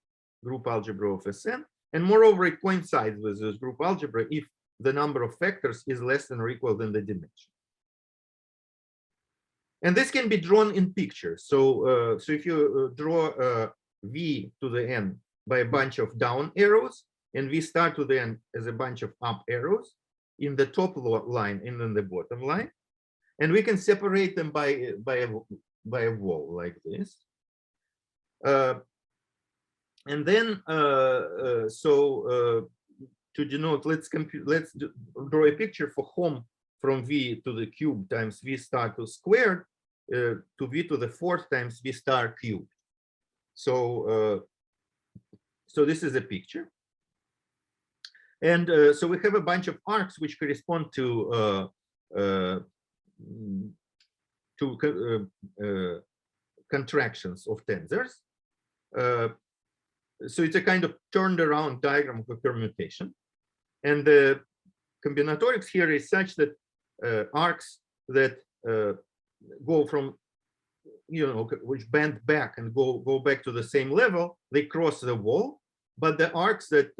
group algebra of Sn. And moreover, it coincides with this group algebra if the number of factors is less than or equal than the dimension. And this can be drawn in pictures. So, so if you draw v to the n by a bunch of down arrows, and v star to the n as a bunch of up arrows in the top line and in the bottom line, and we can separate them by a wall like this. And then, to denote, let's draw a picture for home from v to the cube times v star to squared to v to the fourth times v star cubed. So, so this is a picture. And so we have a bunch of arcs which correspond to contractions of tensors. So it's a kind of turned around diagram of a permutation. And the combinatorics here is such that arcs that go from, which bend back and go back to the same level, they cross the wall. But the arcs that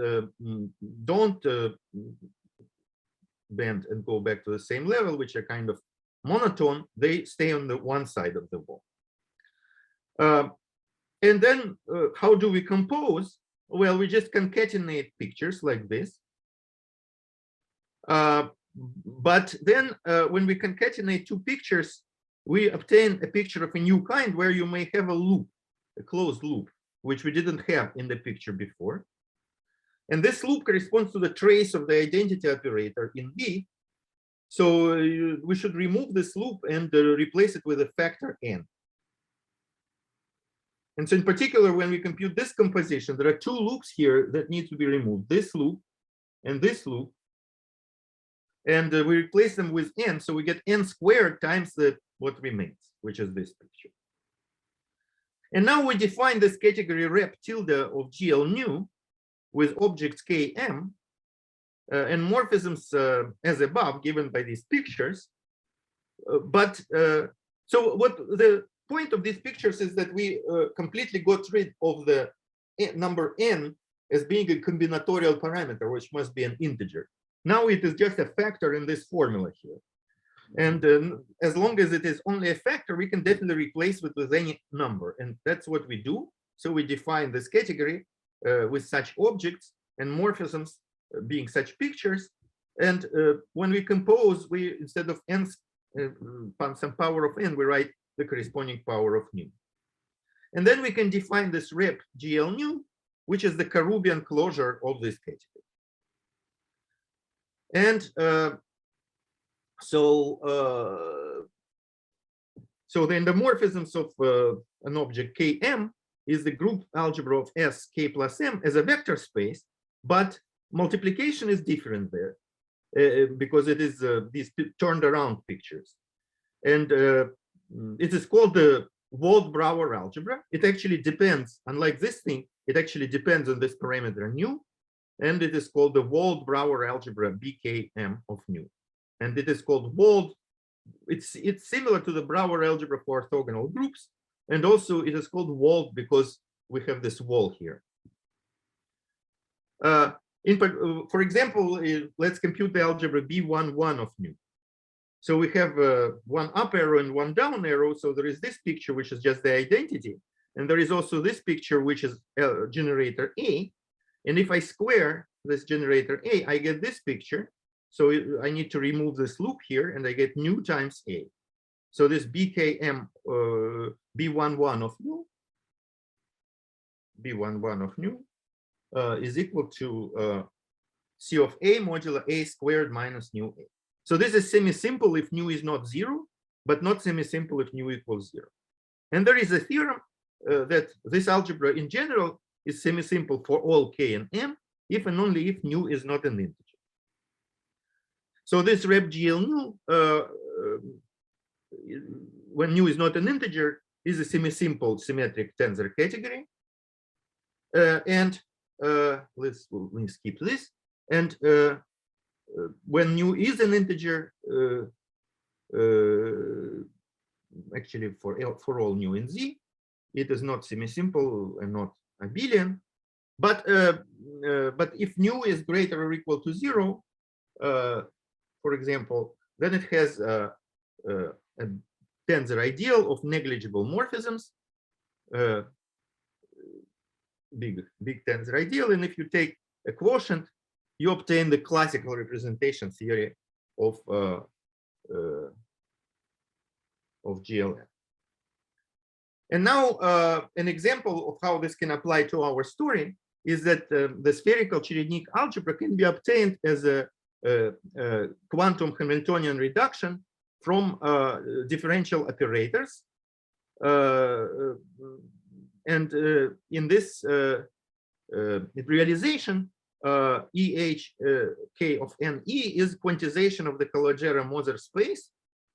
don't bend and go back to the same level, which are kind of monotone, they stay on the one side of the wall. And then how do we compose? Well, we just concatenate pictures like this. But then when we concatenate two pictures, we obtain a picture of a new kind where you may have a loop, a closed loop, which we didn't have in the picture before. And this loop corresponds to the trace of the identity operator in V. So we should remove this loop and replace it with a factor n. And so in particular, when we compute this composition, there are two loops here that need to be removed, this loop and this loop. And we replace them with n, so we get n squared times what remains, which is this picture. And now we define this category rep tilde of GL nu with objects Km and morphisms as above, given by these pictures. So what the point of these pictures is that we completely got rid of the number n as being a combinatorial parameter, which must be an integer. Now it is just a factor in this formula here. And as long as it is only a factor, we can definitely replace it with any number. And that's what we do. So we define this category with such objects and morphisms being such pictures. And when we compose, we, instead of n, some power of n, we write the corresponding power of nu. And then we can define this rep GL nu, which is the Karoubian closure of this category. And so the endomorphisms of an object Km is the group algebra of S K plus M as a vector space, but multiplication is different there because it is these turned around pictures. And it is called the Wald-Brouwer algebra. It actually depends, unlike this thing, it actually depends on this parameter nu. And it is called the Wald-Brouwer algebra BKM of nu. And it is called Wald. It's similar to the Brouwer algebra for orthogonal groups. And also it is called Wald because we have this wall here. For example, let's compute the algebra B11 of nu. So we have one up arrow and one down arrow. So there is this picture, which is just the identity. And there is also this picture, which is generator A. And if I square this generator A, I get this picture. So I need to remove this loop here, and I get nu times A. So this BKM B11 of nu, B11 of nu is equal to C of A modulo A squared minus nu A. So this is semi-simple if nu is not 0, but not semi-simple if nu equals 0. And there is a theorem that this algebra in general is semi-simple for all k and m, if and only if nu is not an integer. So this rep GL nu, when nu is not an integer, is a semi-simple symmetric tensor category. And let's skip this. And when nu is an integer, actually for all nu in Z, it is not semi-simple and not abelian. But if nu is greater or equal to 0, for example, then it has a tensor ideal of negligible morphisms, big tensor ideal. And if you take a quotient, you obtain the classical representation theory of GLN. And now an example of how this can apply to our story is that the spherical Cherednik algebra can be obtained as a quantum Hamiltonian reduction from differential operators. And in this realization, EH k of NE is quantization of the Calogero-Moser space,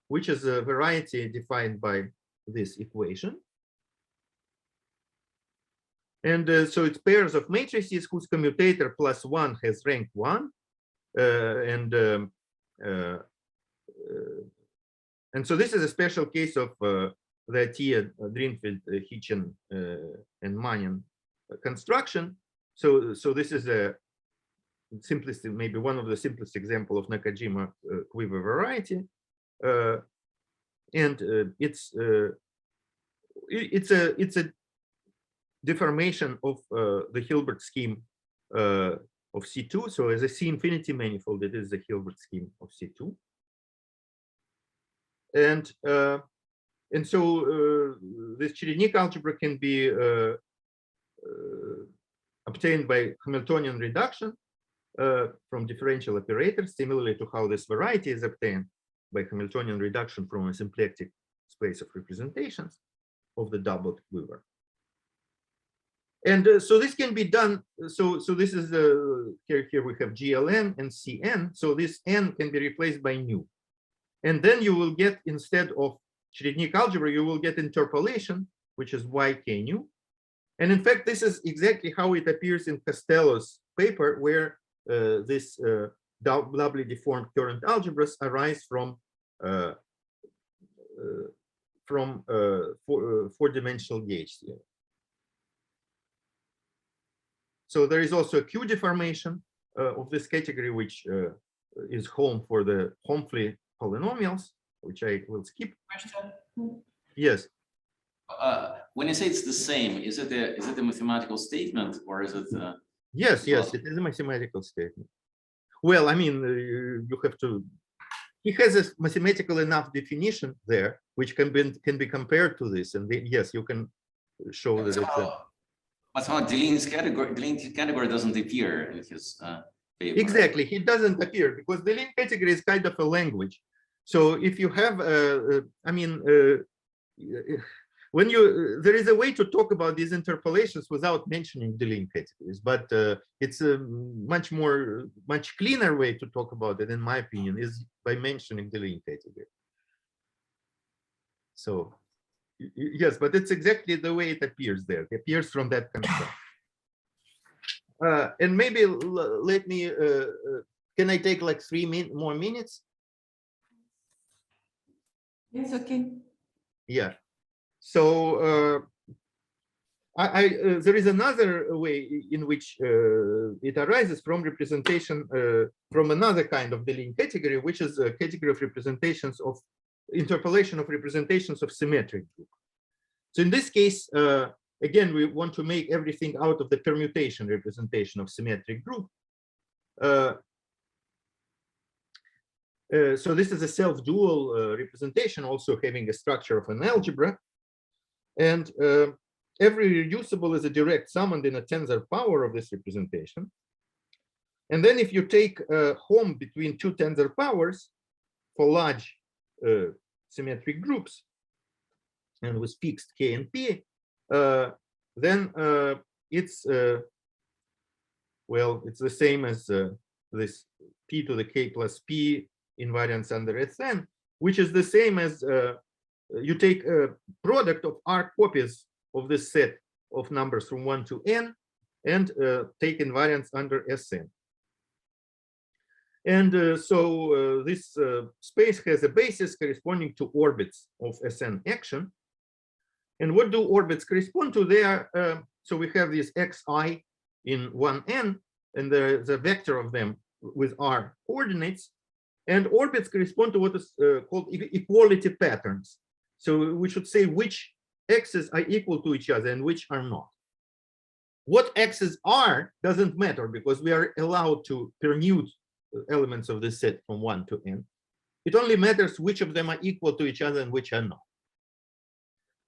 which is a variety defined by this equation. And so it's pairs of matrices whose commutator plus 1 has rank 1. And so this is a special case of the Atiyah, Drinfeld, Hitchen, and Manin construction. So this is a simplest, maybe one of the simplest example of Nakajima quiver variety. And it's a deformation of the Hilbert scheme of C2. So as a C infinity manifold, it is the Hilbert scheme of C2. And so this Cherednik algebra can be obtained by Hamiltonian reduction from differential operators, similarly to how this variety is obtained by Hamiltonian reduction from a symplectic space of representations of the doubled quiver. And so this can be done. So this is here we have GLN and CN. So this N can be replaced by nu. And then you will get, instead of Cherednik algebra, you will get interpolation, which is YK nu. And in fact, this is exactly how it appears in Costello's paper, where this doubly deformed current algebras arise from four-dimensional gauge theory. So there is also a Q deformation of this category, which is home for the Homfley polynomials, which I will skip. Question? Yes. When you say it's the same, is it a mathematical statement, or is it? Yes, it is a mathematical statement. Well, I mean, you have to. He has a mathematical enough definition there, which can be compared to this, and yes, you can show that it's. But how Deligne's category doesn't appear in his paper. Exactly, it doesn't appear because the Deligne category is kind of a language. So if you have, when there is a way to talk about these interpolations without mentioning Deligne categories, but it's a much cleaner way to talk about it, in my opinion, is by mentioning Deligne category. So yes, but it's exactly the way it appears there. It appears from that construct. And maybe let me, can I take like 3 more minutes? Yes, okay. Yeah. So there is another way in which it arises from representation from another kind of Deligne category, which is a category of representations of interpolation of representations of symmetric group. So in this case, again, we want to make everything out of the permutation representation of symmetric group. So this is a self-dual representation, also having a structure of an algebra. And every reducible is a direct sum and in a tensor power of this representation. And then if you take a home between two tensor powers for large symmetric groups and with fixed k and p, then it's well, it's the same as this p to the k plus p invariance under Sn, which is the same as you take a product of R copies of this set of numbers from 1 to n and take invariance under Sn. And so this space has a basis corresponding to orbits of Sn action. And what do orbits correspond to? They are, so we have this xi in 1n, and the vector of them with R coordinates. And orbits correspond to what is called equality patterns. So we should say which x's are equal to each other and which are not. What x's are doesn't matter because we are allowed to permute elements of this set from 1 to n. It only matters which of them are equal to each other and which are not.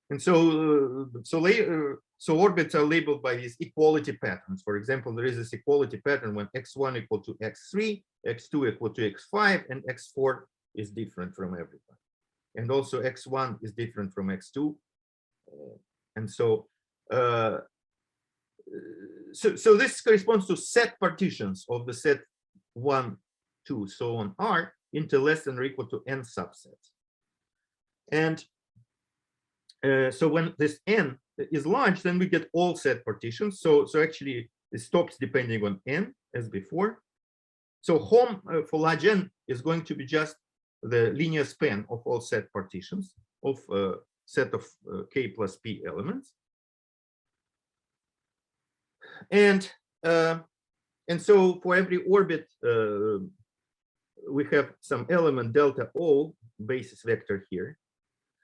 And so, so orbits are labeled by these equality patterns. For example, there is this equality pattern when x1 equal to x3, x2 equal to x5, and x4 is different from everyone. And also x1 is different from x2. And so, so this corresponds to set partitions of the set 1, 2, so on R into less than or equal to n subsets. And so when this n is large, then we get all set partitions. So actually it stops depending on n as before. So home for large n is going to be just the linear span of all set partitions of a set of k plus p elements. And so for every orbit, we have some element delta O basis vector here.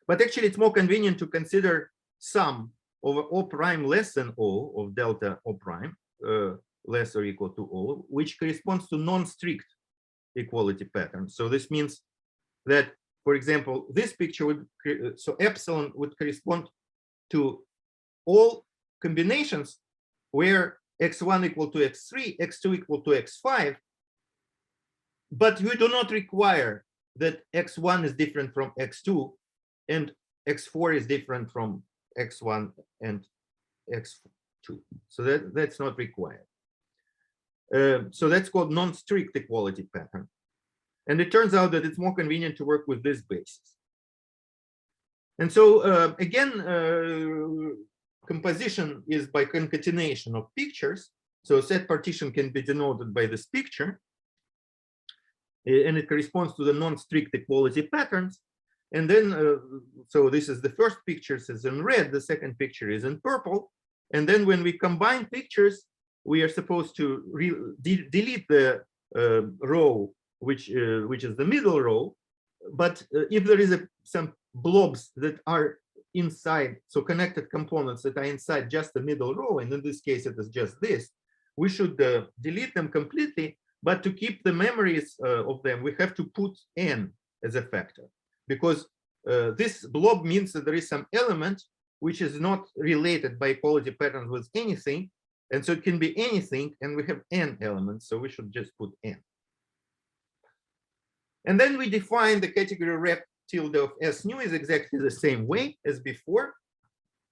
But actually, it's more convenient to consider sum over O prime less than O of delta O prime less or equal to O, which corresponds to non-strict equality pattern. So this means that, for example, this picture would, so epsilon would correspond to all combinations where x1 equal to x3, x2 equal to x5, but we do not require that x1 is different from x2 and x4 is different from x1 and x2. So that's not required. So that's called non-strict equality pattern. And it turns out that it's more convenient to work with this basis. And so again, composition is by concatenation of pictures. So set partition can be denoted by this picture. And it corresponds to the non-strict equality patterns. And then, so this is the first picture is in red, the second picture is in purple. And then when we combine pictures, we are supposed to delete the row, which is the middle row. But if there is some blobs that are inside, so connected components that are inside just the middle row, and in this case it is just this, we should delete them completely. But to keep the memories of them, we have to put n as a factor, because this blob means that there is some element which is not related by equality patterns with anything, and so it can be anything, and we have n elements, so we should just put n. And then we define the category rep tilde of S nu is exactly the same way as before,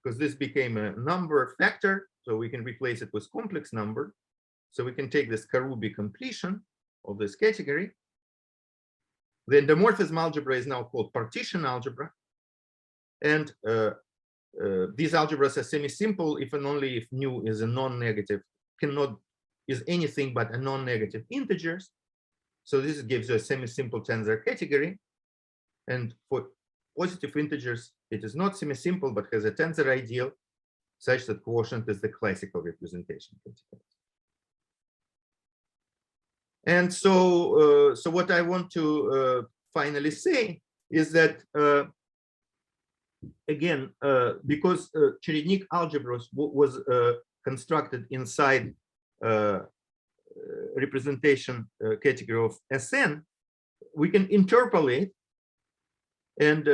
because this became a number factor, so we can replace it with complex number. So we can take this Karoubi completion of this category. The endomorphism algebra is now called partition algebra. And these algebras are semi-simple if and only if nu is a non-negative, is anything but a non-negative integers. So this gives you a semi-simple tensor category. And for positive integers, it is not semi-simple, but has a tensor ideal such that quotient is the classical representation category. And so, so what I want to finally say is that, again, because Cherednik algebras was constructed inside representation category of Sn, we can interpolate, and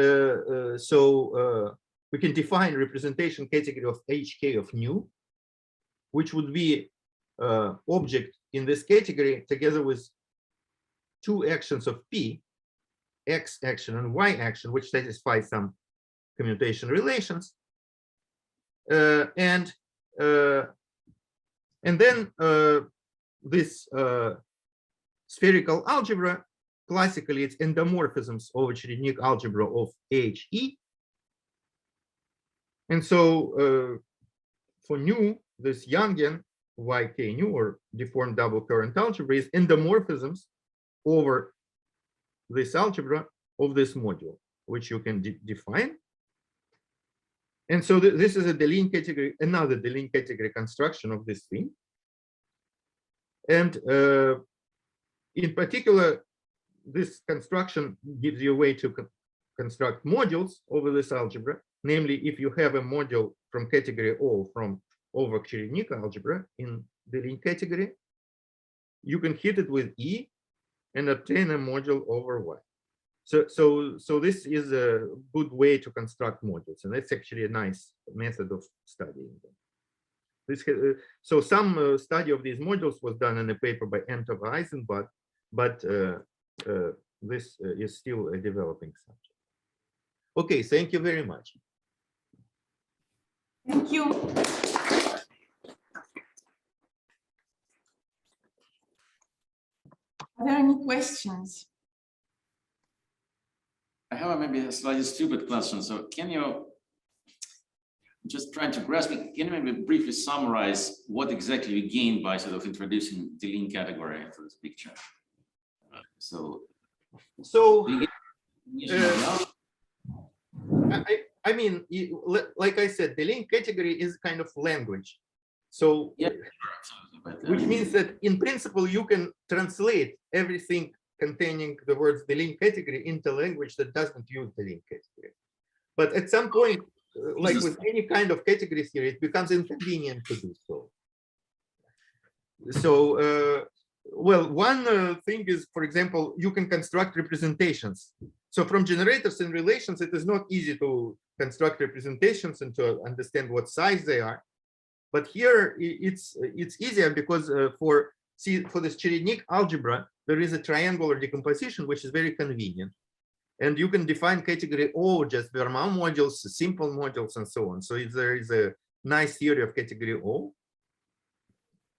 we can define representation category of HK of nu, which would be object in this category together with two actions of P, X action and Y action, which satisfy some commutation relations. And then this spherical algebra, classically it's endomorphisms over Cherednik algebra of HE. And so for nu, this Yangian YK nu, or deformed double current algebra, is endomorphisms over this algebra of this module, which you can define. And so this is a Deligne category, another Deligne category construction of this thing. And in particular, this construction gives you a way to construct modules over this algebra. Namely, if you have a module from category O from over Cherednik algebra in Deligne category, you can hit it with E and obtain a module over Y. So this is a good way to construct modules, and that's actually a nice method of studying them. So some study of these modules was done in a paper by Entov Eisenbach, but this is still a developing subject. Okay, thank you very much. Thank you. Are there any questions? I have maybe a slightly stupid question. So can you, just trying to grasp it, can you maybe briefly summarize what exactly you gain by sort of introducing the Deligne category into this picture? I mean, like I said, the Deligne category is kind of language. So, yeah, which means that in principle, you can translate everything containing the words Deligne category into language that doesn't use Deligne category. But at some point, like with any kind of category theory, it becomes inconvenient to do so. So, well, one thing is, for example, you can construct representations. So from generators and relations, it is not easy to construct representations and to understand what size they are. But here it's easier because for this Cherednik algebra, there is a triangular decomposition, which is very convenient. And you can define category O, just Verma modules, simple modules, and so on. So there is a nice theory of category O.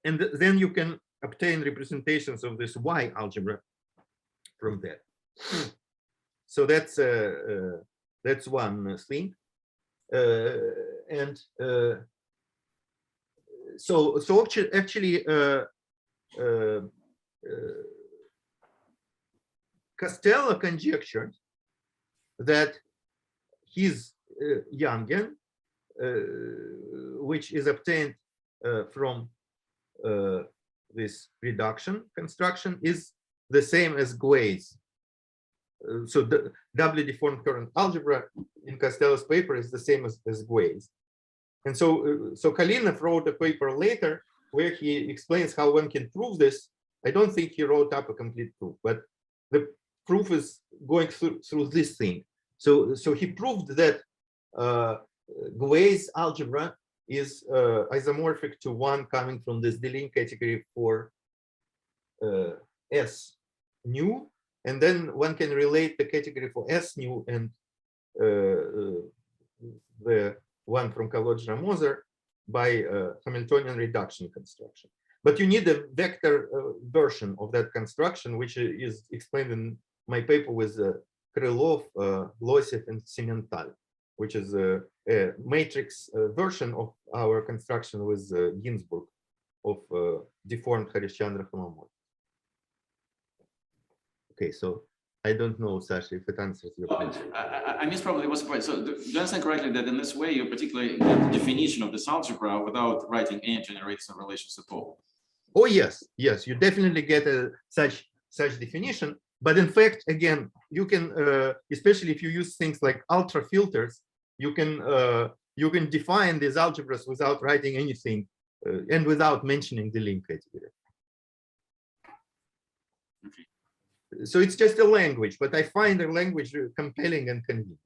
And then you can obtain representations of this Y algebra from that. So that's one thing. So actually Castello conjectured that his Yangian, which is obtained from this reduction construction, is the same as Guay's. So the doubly deformed current algebra in Castello's paper is the same as Guay's. And so Kalinov wrote a paper later where he explains how one can prove this. I don't think he wrote up a complete proof, but the proof is going through this thing. So he proved that Guay's algebra is isomorphic to one coming from this Deligne category for S nu, and then one can relate the category for S nu and the one from Kalodjra-Moser by Hamiltonian reduction construction. But you need a vector version of that construction, which is explained in my paper with Krylov, Lossev, and Simental, which is a matrix version of our construction with Ginsburg of deformed Harish-Chandra homomorphism. Okay, so I don't know, Sasha, if it answers your question. I missed probably what's the point. So do you understand correctly that in this way you particularly get the definition of this algebra without writing any generators and relations at all? Oh yes, yes, you definitely get such definition. But in fact, again, you can, especially if you use things like ultra filters, you can define these algebras without writing anything and without mentioning the Deligne category. So it's just a language, but I find the language compelling and convenient.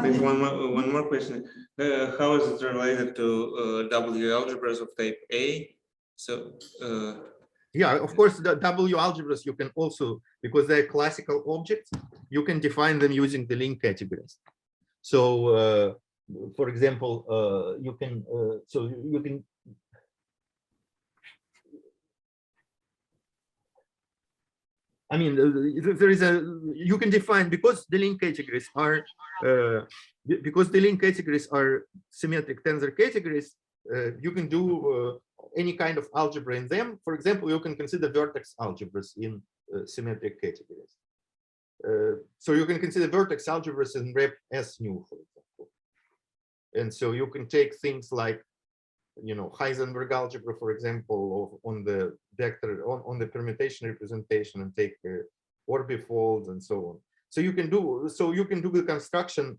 Maybe one more question. How is it related to W algebras of type A? So yeah, of course, the W algebras you can also, because they're classical objects, you can define them using the Deligne categories. So, for example, you can I mean, there is you can define, because the Deligne categories are symmetric tensor categories, you can do any kind of algebra in them. For example, you can consider vertex algebras in symmetric categories. So you can consider vertex algebras in rep S nu, for example. And so you can take things like, you know, Heisenberg algebra, for example, on the vector, on the permutation representation, and take orbifolds and so on. So you can do the construction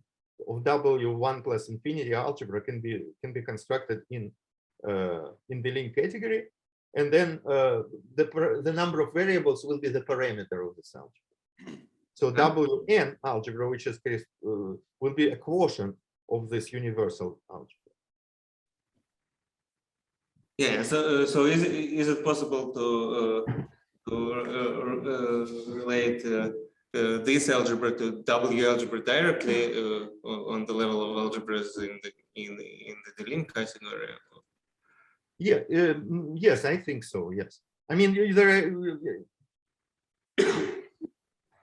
of W1 plus infinity algebra can be constructed in the Deligne category, and then the number of variables will be the parameter of this algebra. So Wn algebra, which is will be a quotient of this universal algebra. yeah, so is it possible to relate this algebra to W algebra directly on the level of algebras in the Deligne category? Yeah, yes, I think so. Yes, I mean there.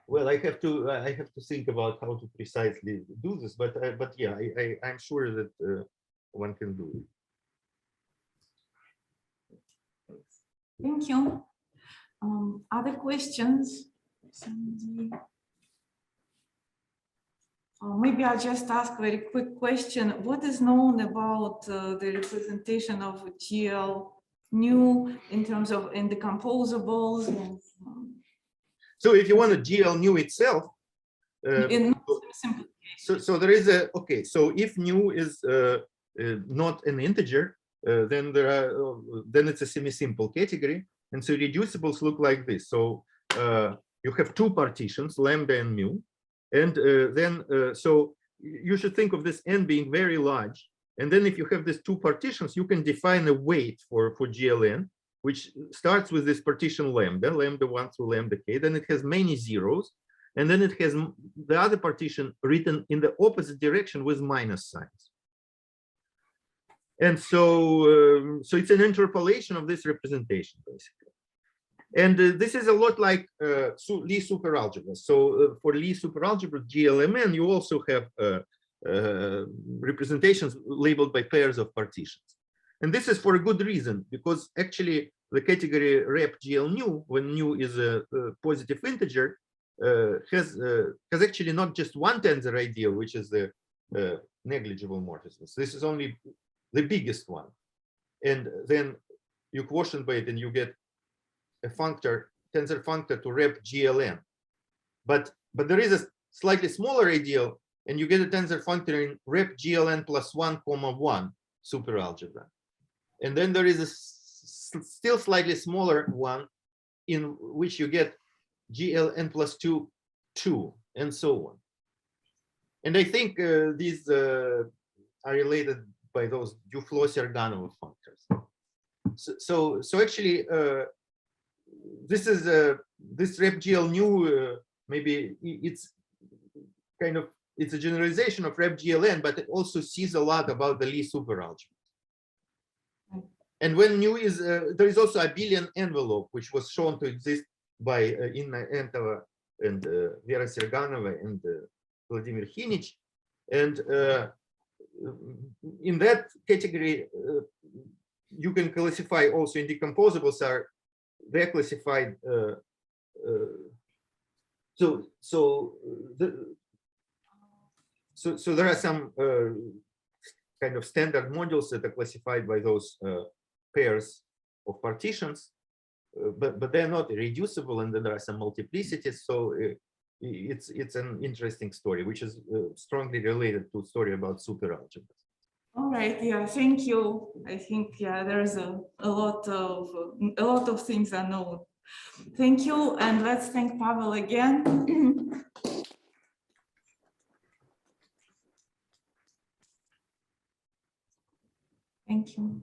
Well, I have to think about how to precisely do this, but yeah, I'm sure that one can do it. Thank you. Other questions? Maybe I'll just ask a very quick question. What is known about the representation of GL nu in terms of indecomposables? And, so if you want a GL nu itself, so there is a, okay, so if nu is not an integer, then it's a semi-simple category, and so reducibles look like this. So you have two partitions, lambda and mu, and then so you should think of this n being very large, and then if you have these two partitions, you can define a weight for GLN, which starts with this partition lambda 1 through lambda k, then it has many zeros, and then it has the other partition written in the opposite direction with minus signs. And so, so it's an interpolation of this representation, basically. And this is a lot like Lie superalgebra. So for Lie superalgebra, GLMN, you also have representations labeled by pairs of partitions. And this is for a good reason, because actually the category rep GL nu, when nu is a positive integer, has actually not just one tensor ideal, which is the negligible morphisms. This is only the biggest one, and then you quotient by it and you get a functor, tensor functor to rep GLN. But there is a slightly smaller ideal, and you get a tensor functor in rep GLN plus 1, 1 superalgebra. And then there is a still slightly smaller one in which you get GLN plus 2, 2, and so on. And I think these are related by those Duflo-Serganova functors. So actually, this is this rep GL nu. Maybe it's kind of, it's a generalization of rep GLN, but it also sees a lot about the Lie superalgebra. And when nu is there is also a abelian envelope, which was shown to exist by Inna Entova and Vera Serganova and Vladimir Hinich, and in that category, you can classify also indecomposables are, they're classified. So there are some kind of standard modules that are classified by those pairs of partitions, but they're not reducible, and then there are some multiplicities. So it's an interesting story, which is strongly related to a story about superalgebras. All right, yeah, thank you. I think, yeah, there's a lot of things unknown. Thank you, and let's thank Pavel again. Thank you.